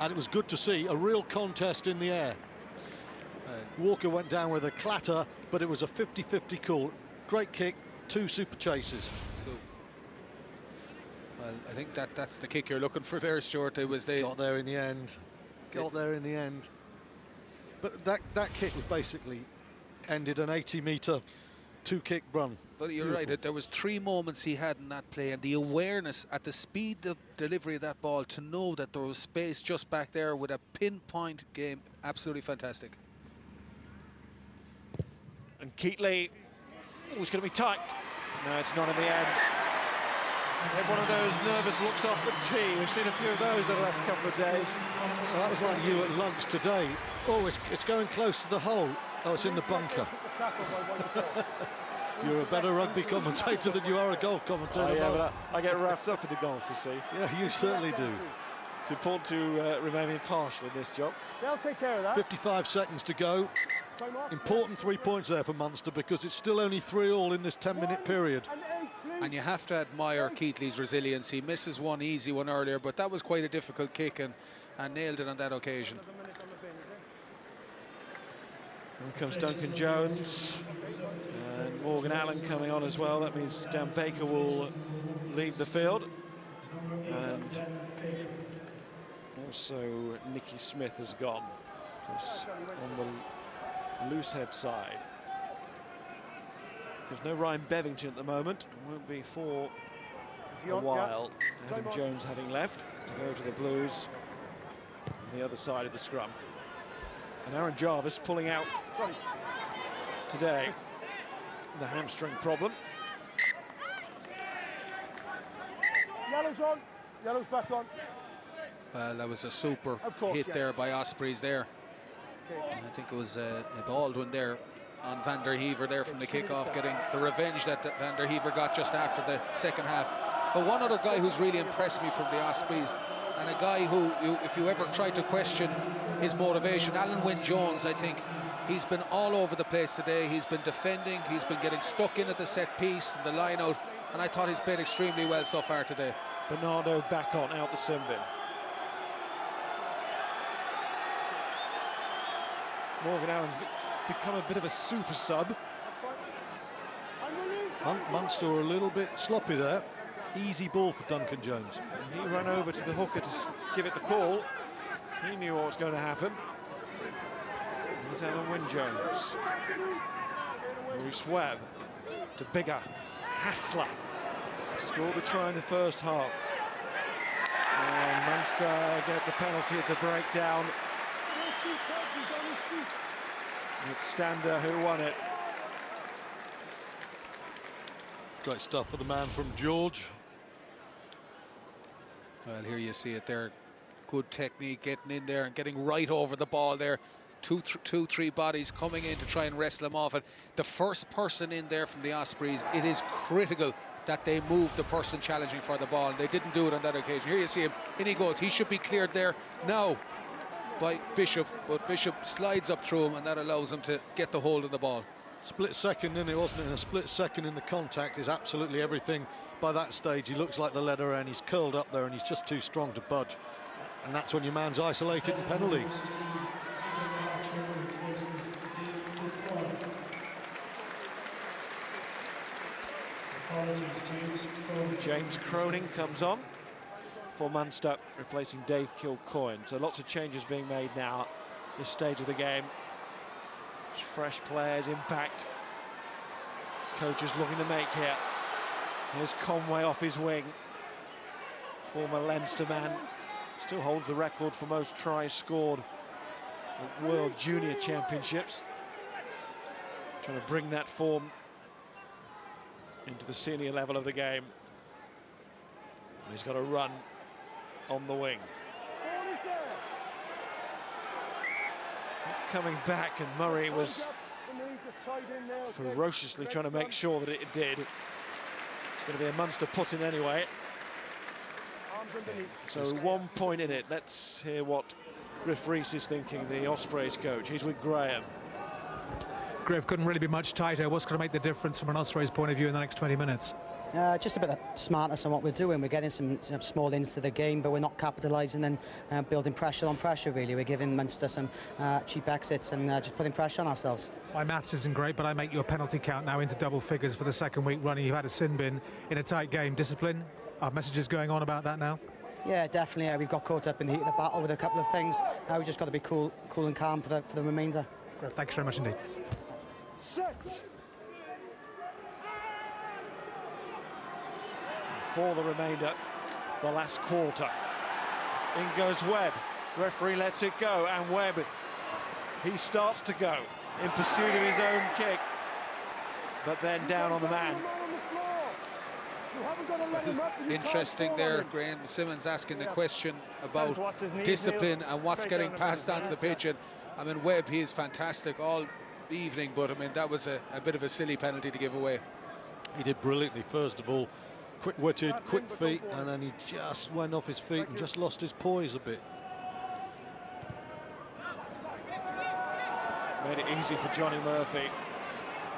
Speaker 3: And it was good to see a real contest in the air. Walker went down with a clatter, but it was a 50-50 call. Great kick, 2 super chases.
Speaker 4: So, well, I think that's the kick you're looking for there, Stuart. It was
Speaker 3: got there in the end. Got there in the end. But that kick was basically ended an 80-metre 2-kick run.
Speaker 4: But you're
Speaker 3: Beautiful.
Speaker 4: right, there was 3 moments he had in that play, and the awareness at the speed of delivery of that ball to know that there was space just back there with a pinpoint game, absolutely fantastic.
Speaker 1: And Keatley was going to be tight. No, it's not in the end. Had one of those nervous looks off the tee. We've seen a few of those over the last couple of days.
Speaker 3: Well, that was like you at lunch today. Oh, it's going close to the hole. Oh, it's in the bunker. You're a better rugby commentator than you are a golf commentator.
Speaker 1: Oh, yeah, but I get wrapped up in the golf, you see.
Speaker 3: Yeah, you certainly do.
Speaker 1: It's important to remain impartial in this job.
Speaker 2: They'll take care of that.
Speaker 3: 55 seconds to go. Important 3 points there for Munster, because it's still only 3-all in this 10-minute period.
Speaker 4: And you have to admire Keatley's resilience. He misses one easy one earlier, but that was quite a difficult kick, and nailed it on that occasion.
Speaker 1: Here comes Duncan Jones, and Morgan Allen coming on as well. That means Dan Baker will leave the field, and also Nicky Smith has gone. Just on the loose head side. There's no Ryan Bevington at the moment. It won't be for a while. Adam Jones having left to go to the Blues on the other side of the scrum. And Aaron Jarvis pulling out today. The hamstring problem.
Speaker 2: Yellow's on. Yellow's back on.
Speaker 4: Well, that was a super hit there by Ospreys there. And I think it was Baldwin there on Van der Heever there from the kickoff, getting the revenge that Van der Heever got just after the second half. But one other guy who's really impressed me from the Ospreys, and a guy who, if you ever try to question his motivation, Alan Wynne-Jones, I think he's been all over the place today. He's been defending, he's been getting stuck in at the set piece, the line out, and I thought he's played extremely well so far today.
Speaker 1: Bernardo back on, out the sin bin. Morgan Allen's become a bit of a super sub.
Speaker 3: Munster were a little bit sloppy there. Easy ball for Duncan Jones.
Speaker 1: And he ran over to the hooker to give it the call. He knew what was going to happen. Here's Alan Wynne-Jones. Rhys Webb to Bigger. Hassler scored the try in the first half. And Munster get the penalty at the breakdown. It's Stander who won it.
Speaker 3: Great stuff for the man from George.
Speaker 4: Well, here you see it there. Good technique, getting in there and getting right over the ball there. Three bodies coming in to try and wrestle him off it. The first person in there from the Ospreys, it is critical that they move the person challenging for the ball, and they didn't do it on that occasion. Here you see him, in he goes. He should be cleared there. Now, by Bishop, but Bishop slides up through him, and that allows him to get the hold of the ball.
Speaker 3: Split second in it, wasn't it? And a split second in the contact is absolutely everything. By that stage, he looks like the leader, and he's curled up there, and he's just too strong to budge. And that's when your man's isolated and penalty.
Speaker 1: James Cronin comes on for Munster, replacing Dave Kilcoyne. So lots of changes being made now at this stage of the game. Fresh players, impact. Coach is looking to make here. Here's Conway off his wing. Former Leinster man. Still holds the record for most tries scored at World Junior Championships. Trying to bring that form into the senior level of the game. And he's got a run on the wing. Coming back, and Murray was ferociously trying to make sure that it did. It's going to be a Munster put in anyway. So 1 point in it. Let's hear what Griff Rhys is thinking, the Ospreys coach. He's with Graham.
Speaker 5: Griff, couldn't really be much tighter. What's going to make the difference from an Ospreys point of view in the next 20 minutes?
Speaker 6: Just a bit of smartness on what we're doing. We're getting some small ins to the game, but we're not capitalising and building pressure on pressure, really. We're giving Munster some cheap exits and just putting pressure on ourselves.
Speaker 5: My maths isn't great, but I make your penalty count now into double figures for the second week running. You've had a sin bin in a tight game. Discipline, are messages going on about that now?
Speaker 6: Yeah, definitely. We've got caught up in the heat of the battle with a couple of things. We've just got to be cool and calm for the remainder.
Speaker 5: Great, thanks very much indeed.
Speaker 7: Set.
Speaker 1: For the remainder, the last quarter. In goes Webb. Referee lets it go, and Webb, he starts to go in pursuit of his own kick, but then down on the man.
Speaker 4: Interesting there, Graham Simmons asking the question about discipline and what's getting passed onto the pitch. And I mean, Webb, he is fantastic all evening, but I mean, that was a bit of a silly penalty to give away.
Speaker 3: He did brilliantly, first of all. Quick-witted, quick feet, and then he just went off his feet and just lost his poise a bit.
Speaker 1: Made it easy for Johnny Murphy.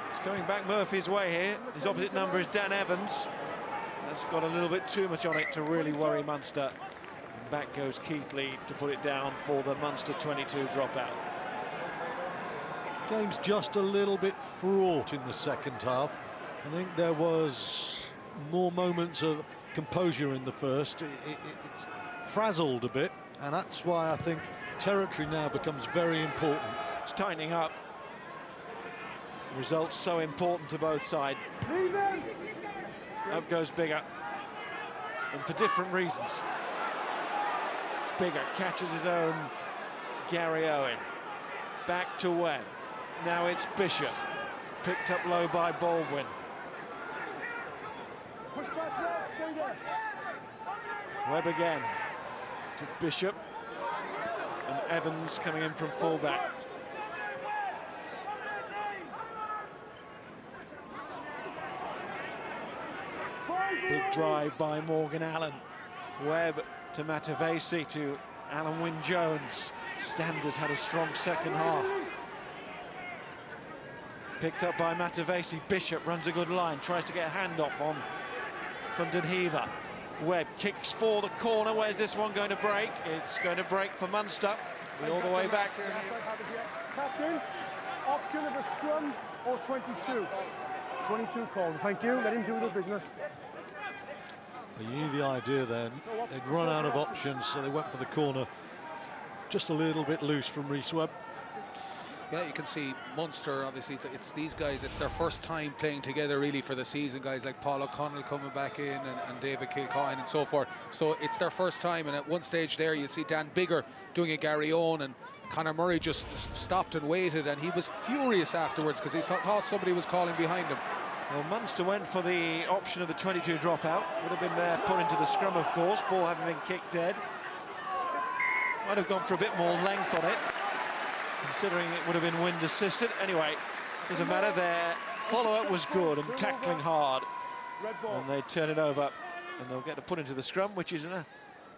Speaker 1: It's coming back Murphy's way here. His opposite number is Dan Evans. That's got a little bit too much on it to really worry Munster. And back goes Keighley to put it down for the Munster 22 dropout.
Speaker 3: Game's just a little bit fraught in the second half. I think there was more moments of composure in the first. It's frazzled a bit, and that's why I think territory now becomes very important.
Speaker 1: It's tightening up. Results so important to both sides. Up goes Bigger, and for different reasons. Bigger catches his own Gary Owen. Back to Webb. Now it's Bishop. Picked up low by Baldwin.
Speaker 7: Push back left, stay there.
Speaker 1: Webb again to Bishop, and Evans coming in from fullback. Big drive by Morgan Allen. Webb to Matavesi, to Alan Wynne-Jones. Standers had a strong second half. Picked up by Matavesi. Bishop runs a good line, tries to get a handoff on from Denhever. Webb kicks for the corner. Where's this one going to break? It's going to break for Munster. All the way back.
Speaker 7: Captain, option of a scrum or 22. 22 called. Thank you. Let him do the business.
Speaker 3: You knew the idea then. They'd run out of options, so they went for the corner. Just a little bit loose from Rhys Webb.
Speaker 4: Yeah, you can see Munster, obviously, it's these guys, it's their first time playing together really for the season. Guys like Paul O'Connell coming back in, and David Kilcoyne and so forth. So it's their first time, and at one stage there you'd see Dan Bigger doing a Gary Owen, and Conor Murray just stopped and waited, and he was furious afterwards because he thought somebody was calling behind him.
Speaker 1: Well, Munster went for the option of the 22 dropout. Would have been there put into the scrum, of course. Ball having been kicked dead. Might have gone for a bit more length on it, considering it would have been wind assisted. Anyway, doesn't matter. Their follow-up was good and tackling hard. And they turn it over, and they'll get to put into the scrum, which is in a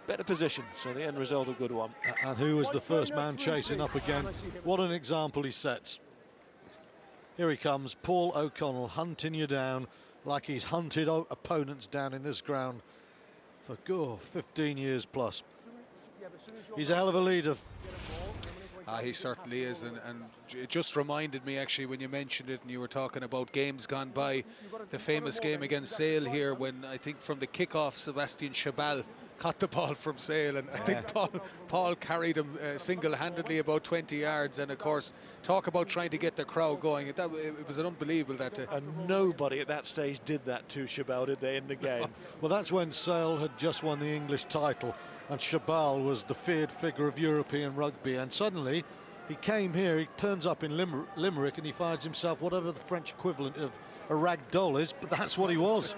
Speaker 1: better position, so the end result a good one.
Speaker 3: And who was the first man chasing up again? What an example he sets. Here he comes, Paul O'Connell, hunting you down like he's hunted opponents down in this ground for 15 years plus. He's a hell of a leader.
Speaker 4: He certainly is, and it just reminded me actually when you mentioned it and you were talking about games gone by, the famous game against Sale here when I think from the kickoff Sebastian Chabal caught the ball from Sale, and I think Paul carried him single-handedly about 20 yards, and of course talk about trying to get the crowd going. It was an unbelievable that day.
Speaker 1: And nobody at that stage did that to Chabal, did they, in the game?
Speaker 3: Well, that's when Sale had just won the English title and Chabal was the feared figure of European rugby, and suddenly he came here, he turns up in Limerick and he finds himself whatever the French equivalent of a rag doll is, but that's what he was.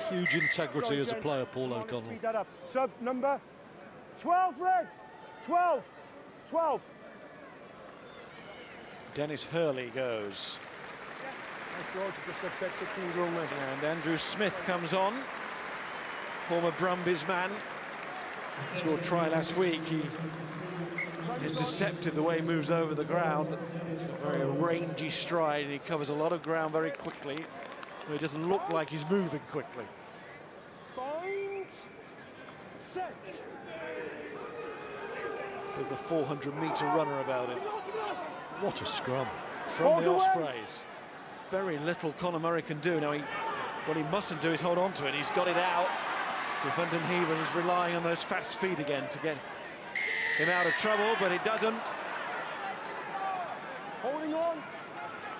Speaker 3: Huge integrity as a player, Paul O'Connell.
Speaker 7: Speed that up. Sub number 12, red. 12. 12.
Speaker 1: Dennis Hurley goes.
Speaker 7: Thanks, George. Just upset 16 grown men.
Speaker 1: And Andrew Smith comes on. Former Brumbies man. Scored a try last week. He is deceptive the way he moves over the ground. Very rangy stride, and he covers a lot of ground very quickly. He doesn't look like he's moving quickly.
Speaker 7: Bind. Set.
Speaker 1: With the 400-metre runner about him.
Speaker 3: What a scrum.
Speaker 1: From the Ospreys. Very little Conor Murray can do. Now, what he mustn't do is hold on to it. He's got it out to Van den Heever. He's relying on those fast feet again to get him out of trouble, but it doesn't.
Speaker 7: Holding on.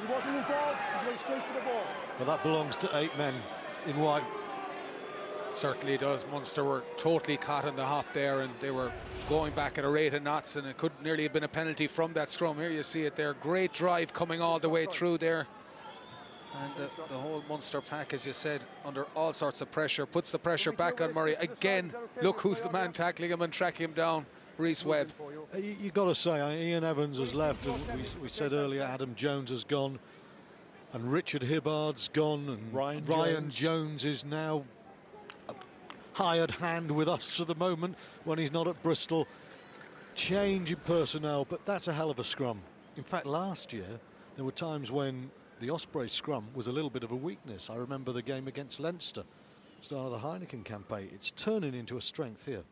Speaker 7: He wasn't involved. He went straight for the ball.
Speaker 3: Well, that belongs to 8 men in white.
Speaker 4: Certainly does. Munster were totally caught in the hop there, and they were going back at a rate of knots, and it could nearly have been a penalty from that scrum. Here you see it there. Great drive coming all the way through there. And the whole Munster pack, as you said, under all sorts of pressure, puts the pressure back on Murray. Again, look who's the man tackling him and tracking him down, Rhys Webb.
Speaker 3: You got to say, Ian Evans has left, and we said earlier Adam Jones has gone, and Richard Hibbard's gone, and Ryan Jones is now a hired hand with us at the moment when he's not at Bristol. Change in personnel, but that's a hell of a scrum. In fact, last year, there were times when the Ospreys scrum was a little bit of a weakness. I remember the game against Leinster, start of the Heineken campaign. It's turning into a strength here.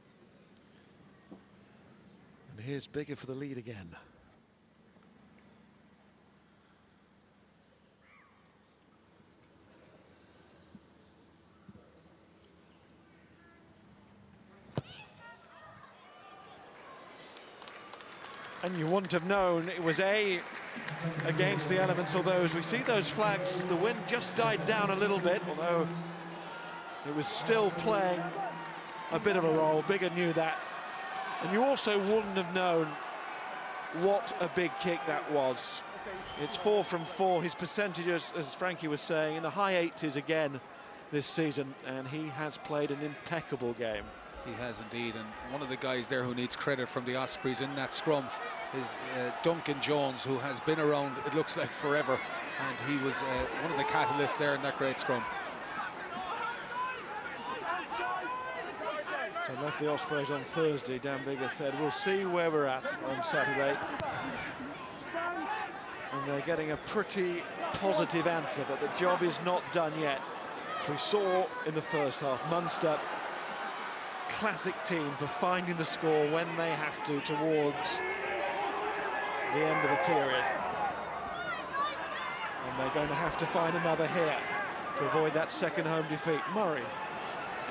Speaker 1: And here's Bigger for the lead again. And you wouldn't have known it was against the elements, although as we see those flags, the wind just died down a little bit, although it was still playing a bit of a role. Bigger knew that. And you also wouldn't have known what a big kick that was. It's 4 from 4. His percentages, as Frankie was saying, in the high 80s again this season, and he has played an impeccable game.
Speaker 4: He has indeed, and one of the guys there who needs credit from the Ospreys in that scrum is Duncan Jones, who has been around, it looks like, forever, and he was one of the catalysts there in that great scrum.
Speaker 1: So left the Ospreys on Thursday. Dan Bigger said, we'll see where we're at on Saturday. And they're getting a pretty positive answer, but the job is not done yet. As we saw in the first half, Munster, classic team for finding the score when they have to towards the end of the period. And they're going to have to find another here to avoid that second home defeat. Murray.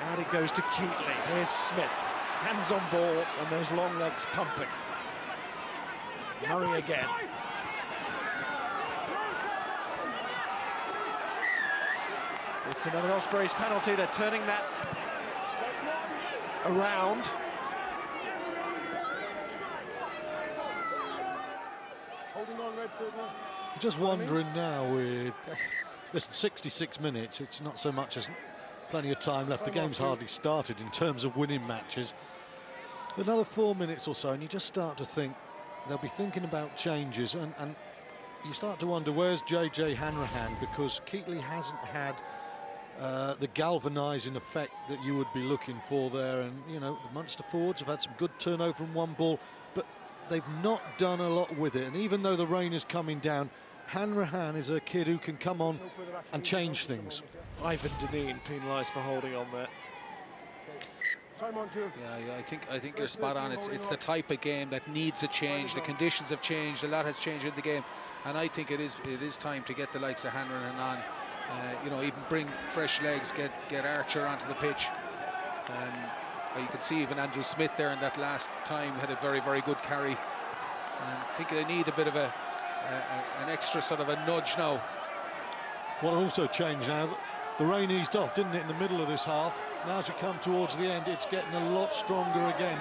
Speaker 1: Out it goes to Keatley. Here's Smith. Hands on ball and those long legs pumping. Murray again. It's another Ospreys penalty. They're turning that around.
Speaker 7: Holding on, Redford.
Speaker 3: Just wondering now with, listen, 66 minutes, it's not so much as plenty of time left. The game's hardly started in terms of winning matches. Another 4 minutes or so, and you just start to think they'll be thinking about changes, and you start to wonder where's JJ Hanrahan, because Keatley hasn't had the galvanising effect that you would be looking for there. And, you know, the Munster forwards have had some good turnover from one ball, but they've not done a lot with it. And even though the rain is coming down, Hanrahan is a kid who can come on and change things.
Speaker 1: Ivan Deneen penalised for holding on there.
Speaker 4: Yeah, I think you're spot on. It's the type of game that needs a change. The conditions have changed. A lot has changed in the game, and I think it is time to get the likes of Hanrahan on. You know, even bring fresh legs, get Archer onto the pitch. You could see even Andrew Smith there in that last time had a very, very good carry. And I think they need a bit of an extra sort of a nudge now.
Speaker 3: What also changed now, the rain eased off, didn't it, in the middle of this half? Now as we come towards the end, it's getting a lot stronger again.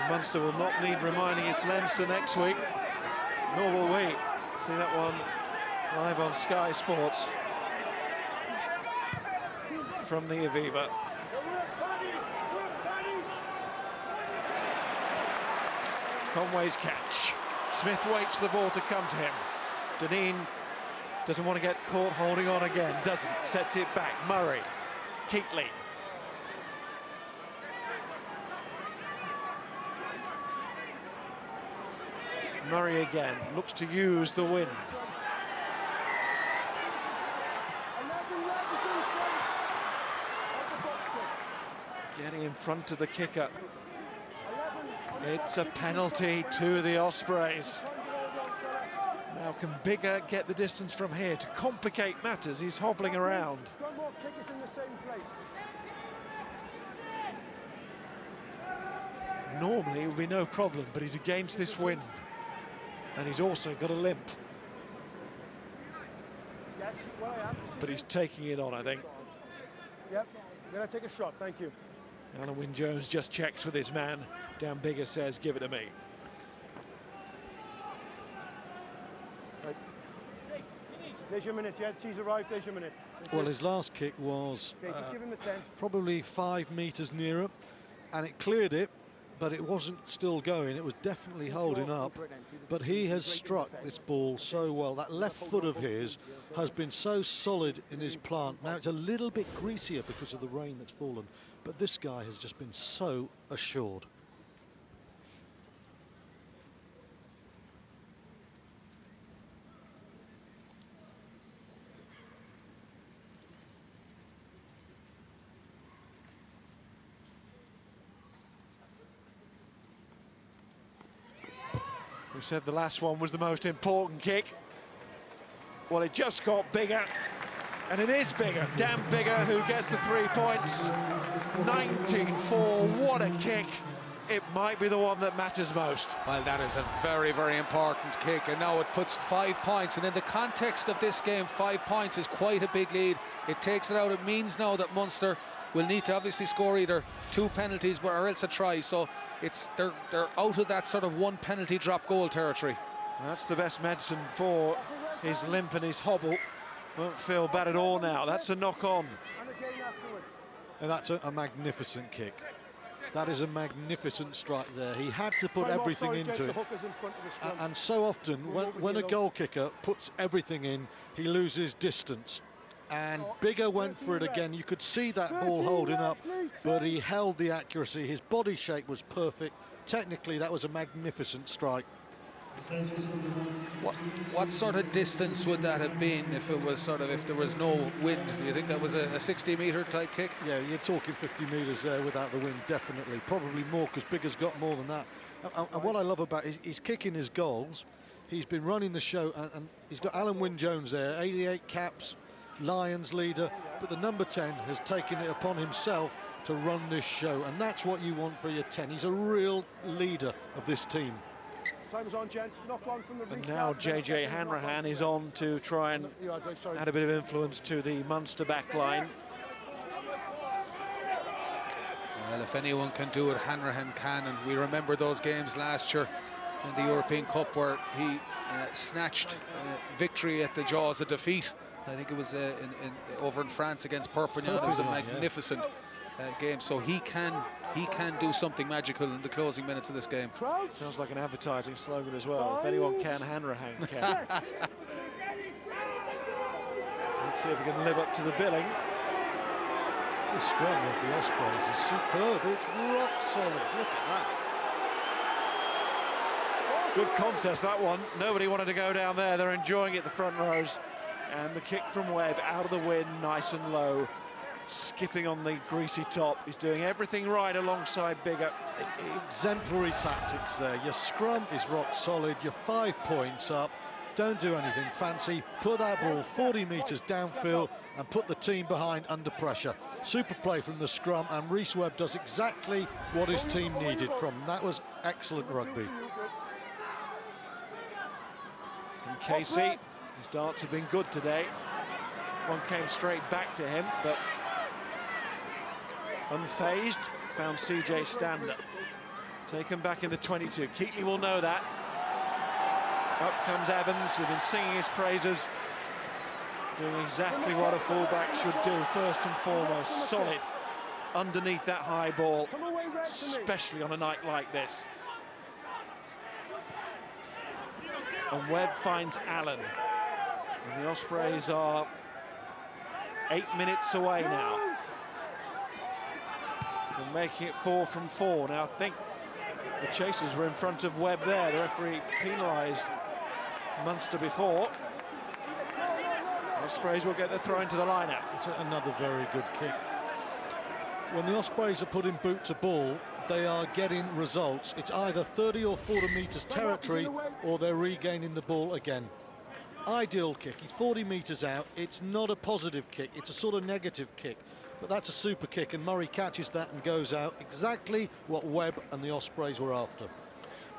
Speaker 1: And Munster will not need reminding it's Leinster next week, nor will we. See that one live on Sky Sports from the Aviva. Conway's catch. Smith waits for the ball to come to him. Deneen doesn't want to get caught holding on again, doesn't. Sets it back. Murray. Keatley. Murray again. Looks to use the win. Getting in front of the kicker. It's a penalty to the Ospreys. Now can Bigger get the distance from here to complicate matters? He's hobbling around. Normally it would be no problem, but he's against this wind. And he's also got a limp. But he's taking it on, I think.
Speaker 2: Yep, I'm going to take a shot, thank you.
Speaker 1: Alan Wynne-Jones just checks with his man. Dan Bigger says, give it to me.
Speaker 2: Right. There's your minute, Jed. He's arrived, there's your minute.
Speaker 3: Well, his last kick was
Speaker 2: just give him the 10.
Speaker 3: probably 5 metres nearer, and it cleared it, but it wasn't still going. It was definitely holding up, but he has struck this ball so well. That left foot of his has been so solid in his plant. Now it's a little bit greasier because of the rain that's fallen, but this guy has just been so assured.
Speaker 1: We said the last one was the most important kick. Well, it just got bigger, and it is bigger. Dan Bigger who gets the 3 points. 19-4, what a kick. It might be the one that matters most.
Speaker 4: Well, that is a very, very important kick, and now it puts 5 points. And in the context of this game, 5 points is quite a big lead. It takes it out. It means now that Munster will need to obviously score either 2 penalties or else a try. So they're out of that sort of 1 penalty drop goal territory.
Speaker 1: That's the best medicine for his limp and his hobble. Won't feel bad at all now. That's a knock on.
Speaker 3: And that's a magnificent kick. That is a magnificent strike there. He had to put everything into it. And so often, when a goal kicker puts everything in, he loses distance. And Bigger went for it again. You could see that ball holding up, but he held the accuracy. His body shape was perfect. Technically, that was a magnificent strike.
Speaker 4: What sort of distance would that have been if it was if there was no wind? Do you think that was a 60-metre type kick?
Speaker 3: Yeah, you're talking 50 metres there without the wind, definitely. Probably more, because Bigger's got more than that. And what I love about he's kicking his goals. He's been running the show, and he's got Alan Wynne-Jones there, 88 caps, Lions leader, but the number 10 has taken it upon himself to run this show, and that's what you want for your 10. He's a real leader of this team.
Speaker 2: Time is on, gents. Knock on from the
Speaker 1: And now JJ Hanrahan is on to try and add a bit of influence to the Munster back line.
Speaker 4: Well, if anyone can do it, Hanrahan can, and we remember those games last year in the European Cup where he snatched victory at the jaws of defeat. I think it was over in France against Perpignan. It was a magnificent game, so he can do something magical in the closing minutes of this game.
Speaker 1: Sounds like an advertising slogan as well. If anyone can, Hanrahan can. Let's see if we can live up to the billing.
Speaker 3: The scrum of the Ospreys is superb. It's rock solid. Look at that.
Speaker 1: Good contest, that one. Nobody wanted to go down there. They're enjoying it, the front rows. And the kick from Webb out of the wind, nice and low. Skipping on the greasy top. He's doing everything right alongside Bigger.
Speaker 3: Exemplary tactics there. Your scrum is rock solid. You're 5 points up. Don't do anything fancy. Put that ball 40 metres downfield and put the team behind under pressure. Super play from the scrum, and Rhys Webb does exactly what his team needed from him. That was excellent rugby.
Speaker 1: And Casey, his darts have been good today. One came straight back to him, but unfazed, found CJ Stander. Taken back in the 22. Keatley will know that. Up comes Evans. We've been singing his praises. Doing exactly what a fullback should do, first and foremost. Solid underneath that high ball, especially on a night like this. And Webb finds Allen. And the Ospreys are 8 minutes away now from making it 4 from 4. Now, I think the chasers were in front of Webb there. The referee penalised Munster before. Ospreys will get their throw into the line-out.
Speaker 3: It's another very good kick. When the Ospreys are putting boot to ball, they are getting results. It's either 30 or 40 metres territory, or they're regaining the ball again. Ideal kick. He's 40 metres out. It's not a positive kick. It's a sort of negative kick. But that's a super kick, and Murray catches that and goes out. Exactly what Webb and the Ospreys were after.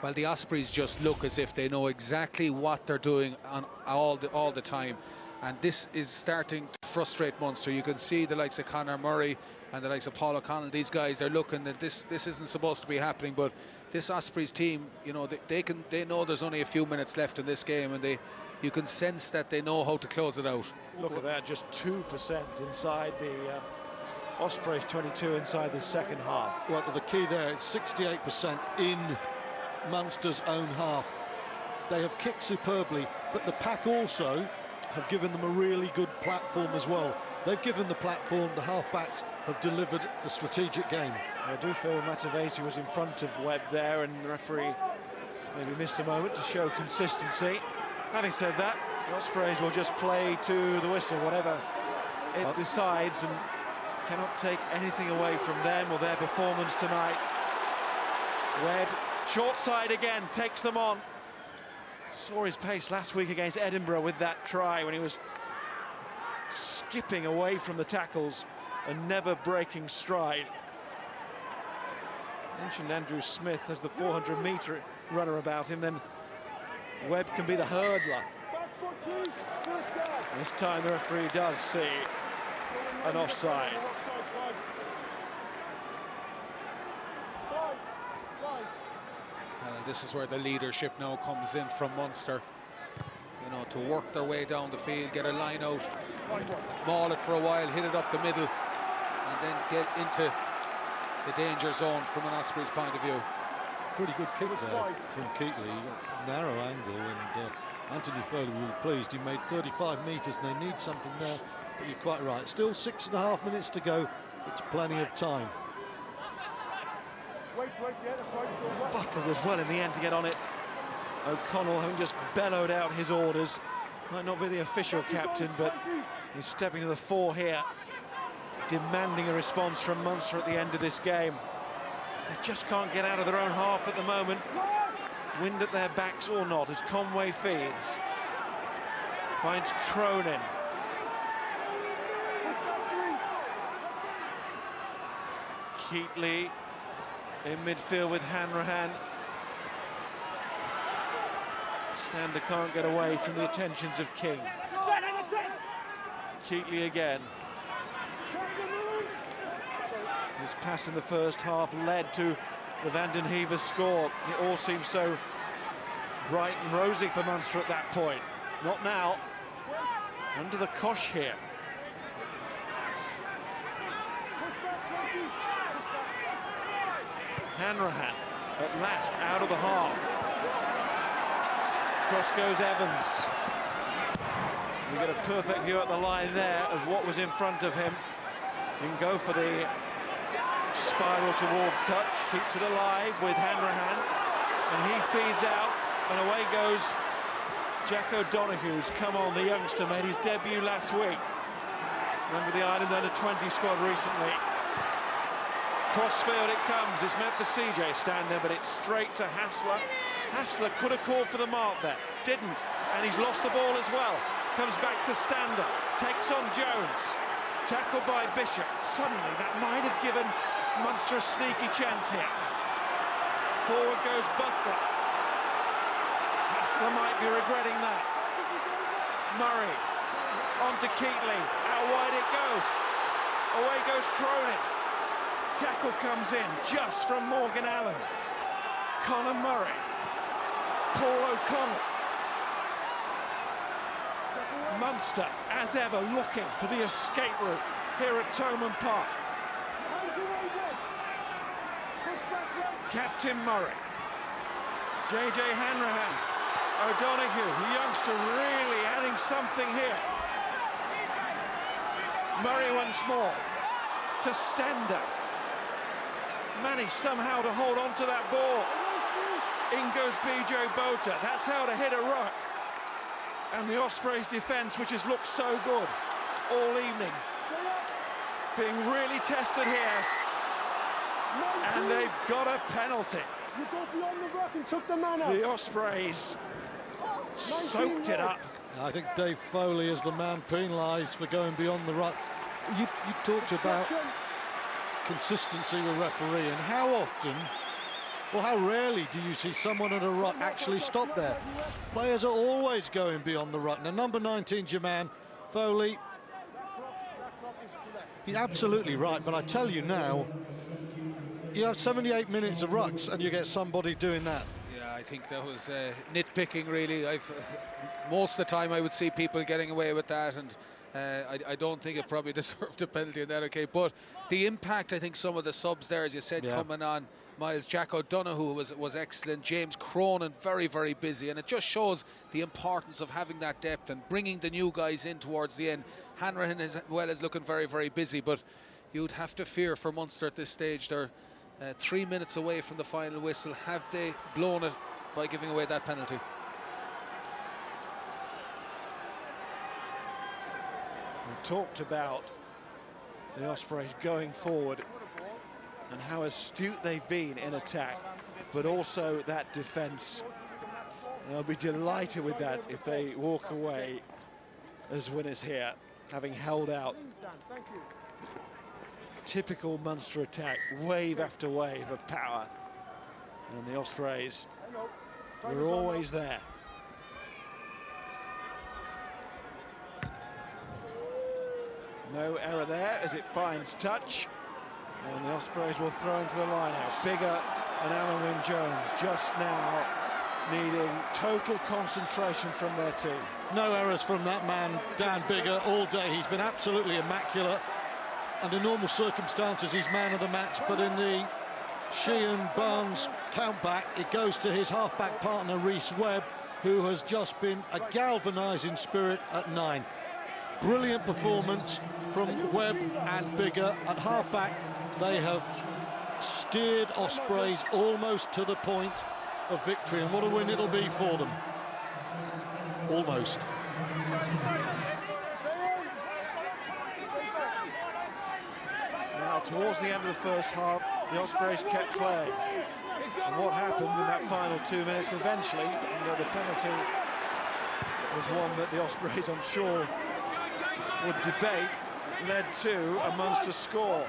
Speaker 4: Well, the Ospreys just look as if they know exactly what they're doing on all the time. And this is starting to frustrate Munster. You can see the likes of Conor Murray and the likes of Paul O'Connell. These guys, they're looking that this isn't supposed to be happening. But this Ospreys team, you know, they know there's only a few minutes left in this game, and you can sense that they know how to close it out.
Speaker 1: Look at that, just 2% inside the Ospreys 22 inside the second half.
Speaker 3: Well, the key there, it's 68% in Munster's own half. They have kicked superbly, but the pack also have given them a really good platform as well. They've given the platform, the half-backs have delivered the strategic game.
Speaker 1: I do feel Matavesi was in front of Webb there, and the referee maybe missed a moment to show consistency. Having said that, the Ospreys will just play to the whistle, whatever it decides, and cannot take anything away from them or their performance tonight. Webb, short side again, takes them on. Saw his pace last week against Edinburgh with that try when he was skipping away from the tackles and never breaking stride. Mentioned Andrew Smith has the 400-metre runner about him, then Webb can be the hurdler. This time the referee does see an offside.
Speaker 4: This is where the leadership now comes in from Munster. You know, to work their way down the field, get a line out, maul it for a while, hit it up the middle, and then get into the danger zone from an Ospreys point of view.
Speaker 3: Pretty good kick there from Keatley. Narrow angle, and Anthony Foley will be pleased. He made 35 metres, and they need something there. But you're quite right. Still 6.5 minutes to go. It's plenty of time.
Speaker 1: Butler as well in the end to get on it. O'Connell having just bellowed out his orders. Might not be the official captain, but he's stepping to the fore here, demanding a response from Munster at the end of this game. They just can't get out of their own half at the moment. Wind at their backs or not, as Conway feeds. Finds Cronin. Keatley in midfield with Hanrahan. Stander can't get away from the attentions of King. Keatley again. His pass in the first half led to the Van den Heever score. It all seems so bright and rosy for Munster at that point. Not now. Under the cosh here. Hanrahan at last out of the half. Cross goes Evans. We get a perfect view at the line there of what was in front of him. He can go for the spiral towards touch, keeps it alive with Hanrahan, and he feeds out, and away goes Jack O'Donoghue, who's come on, the youngster, made his debut last week. Remember the Ireland under-20 squad recently. Crossfield it comes, it's meant for CJ Stander, but it's straight to Hassler. Hassler could have called for the mark there, didn't, and he's lost the ball as well. Comes back to Stander, takes on Jones. Tackled by Bishop. Suddenly, that might have given Munster a sneaky chance here. Forward goes Butler. Hassler might be regretting that. Murray, on to Keatley. Out wide it goes. Away goes Cronin. Tackle comes in just from Morgan Allen. Conor Murray. Paul O'Connell. Munster, as ever, looking for the escape route here at Thomond Park. Captain Murray. JJ Hanrahan. O'Donoghue, the youngster, really adding something here. Murray once more to Stander. Managed somehow to hold on to that ball. In goes BJ Bota. That's how to hit a ruck. And the Ospreys defence, which has looked so good all evening, being really tested here. And they've got a penalty.
Speaker 7: You got beyond the ruck and took the man out.
Speaker 1: The Ospreys soaked it up.
Speaker 3: I think Dave Foley is the man penalised for going beyond the ruck. You talked about consistency with referee, and how often, well, how rarely do you see someone at a ruck actually stop there? Players are always going beyond the ruck. Now, number 19's your man, Foley. He's absolutely right, but I tell you now, you have 78 minutes of rucks and you get somebody doing that.
Speaker 4: Yeah, I think that was nitpicking, really. Most of the time I would see people getting away with that, and I don't think it probably deserved a penalty in that, okay. But the impact, I think some of the subs there, as you said, coming on, Miles, Jack O'Donoghue was excellent. James Cronin, very, very busy. And it just shows the importance of having that depth and bringing the new guys in towards the end. Hanrahan, as well, is looking very, very busy. But you'd have to fear for Munster at this stage. They're 3 minutes away from the final whistle. Have they blown it by giving away that penalty?
Speaker 1: We talked about the Ospreys going forward and how astute they've been in attack, but also that defence. They'll be delighted with that if they walk away as winners here, having held out. Typical Munster attack, wave after wave of power. And the Ospreys were always there. No error there as it finds touch. And the Ospreys will throw into the line out. Bigger and Alan Wynne-Jones just now needing total concentration from their team.
Speaker 3: No errors from that man, Dan Bigger, all day. He's been absolutely immaculate. Under normal circumstances, he's man of the match, but in the Sheehan-Barnes countback, it goes to his half-back partner, Rhys Webb, who has just been a galvanising spirit at 9. Brilliant performance from Webb and Bigger at half-back. They have steered Ospreys almost to the point of victory, and what a win it'll be for them. Almost.
Speaker 1: Now, towards the end of the first half, the Ospreys kept playing. And what happened in that final 2 minutes, eventually, the penalty was one that the Ospreys, I'm sure, would debate, led to a Munster score.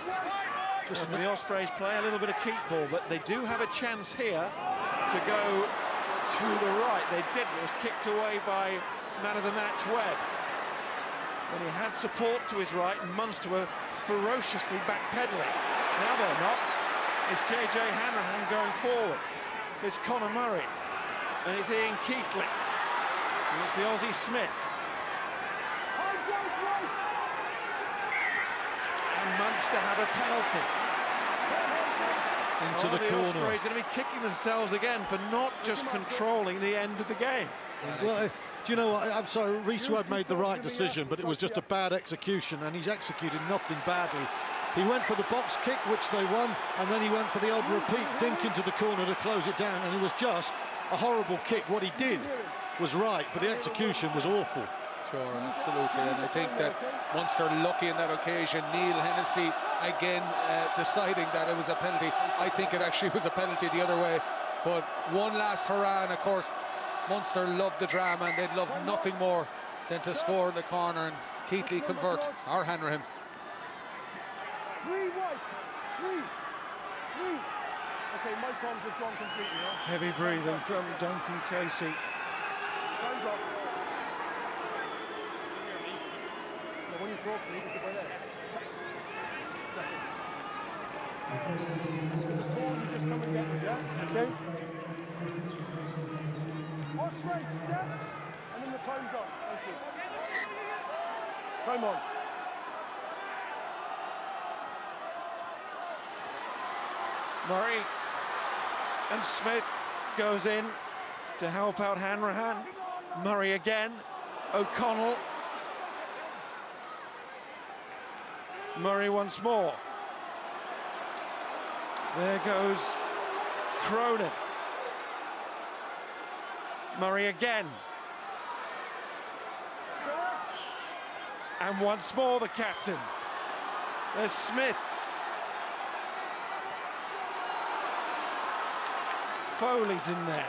Speaker 1: And the Ospreys play a little bit of keep ball, but they do have a chance here to go to the right. They didn't. It was kicked away by man of the match Webb. When he had support to his right, and Munster were ferociously backpedaling. Now they're not. It's JJ Hanrahan going forward. It's Conor Murray. And it's Ian Keatley. And it's the Aussie Smith. And Munster have a penalty.
Speaker 3: Into the corner.
Speaker 1: Ospreys going to be kicking themselves again for not just controlling the end of the game.
Speaker 3: Well, Do you know what? I'm sorry, Rees Webb made the right decision, but it was just a bad execution, and he's executed nothing badly. He went for the box kick, which they won, and then he went for the odd repeat dink into the corner to close it down, and it was just a horrible kick. What he did was right, but the execution was awful.
Speaker 4: Sure, absolutely, and I think that Munster lucky in that occasion. Neil Hennessy again deciding that it was a penalty. I think it actually was a penalty the other way, but one last hurrah, and of course Munster loved the drama, and they'd love nothing more than to score in the corner and Keighley convert or Hanrahan.
Speaker 7: 3 white, 3. Okay, my comms have gone completely, no?
Speaker 1: Heavy breathing from Duncan Casey.
Speaker 7: Time's up. No, when you talk to me, because you're by there. You just come and get me, yeah? Okay? Osprey, step, and then the time's up. Thank you. Time on.
Speaker 1: Murray and Smith goes in to help out Hanrahan. Murray again. O'Connell. Murray once more. There goes Cronin. Murray again. And once more the captain. There's Smith. Foley's in there.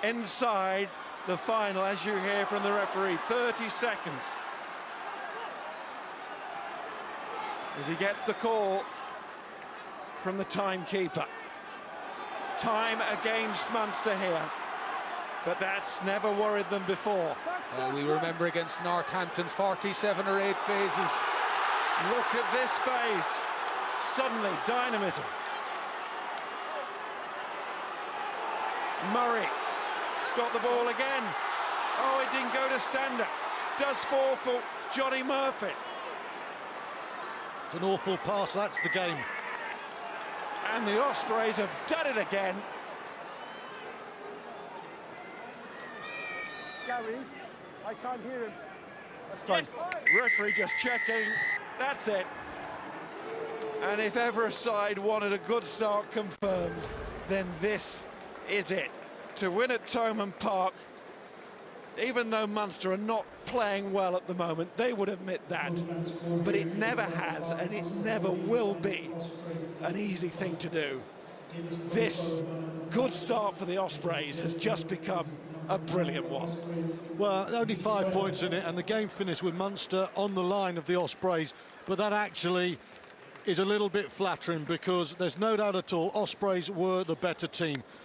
Speaker 1: Inside the final, as you hear from the referee, 30 seconds. As he gets the call from the timekeeper. Time against Munster here, but that's never worried them before.
Speaker 4: We remember against Northampton, 47 or 8 phases.
Speaker 1: Look at this phase. Suddenly, dynamism. Murray has got the ball again. Oh, it didn't go to standard. Does fall for Johnny Murphy.
Speaker 3: It's an awful pass, that's the game.
Speaker 1: And the Ospreys have done it again.
Speaker 7: Gary, I can't hear him. That's time.
Speaker 1: Referee just checking. That's it. And if ever a side wanted a good start confirmed, then this is it. To win at Thomond Park, even though Munster are not playing well at the moment, they would admit that. But it never has, and it never will be an easy thing to do. This good start for the Ospreys has just become a brilliant one.
Speaker 3: Well, only 5 points in it, and the game finished with Munster on the line of the Ospreys, but that actually is a little bit flattering, because there's no doubt at all Ospreys were the better team.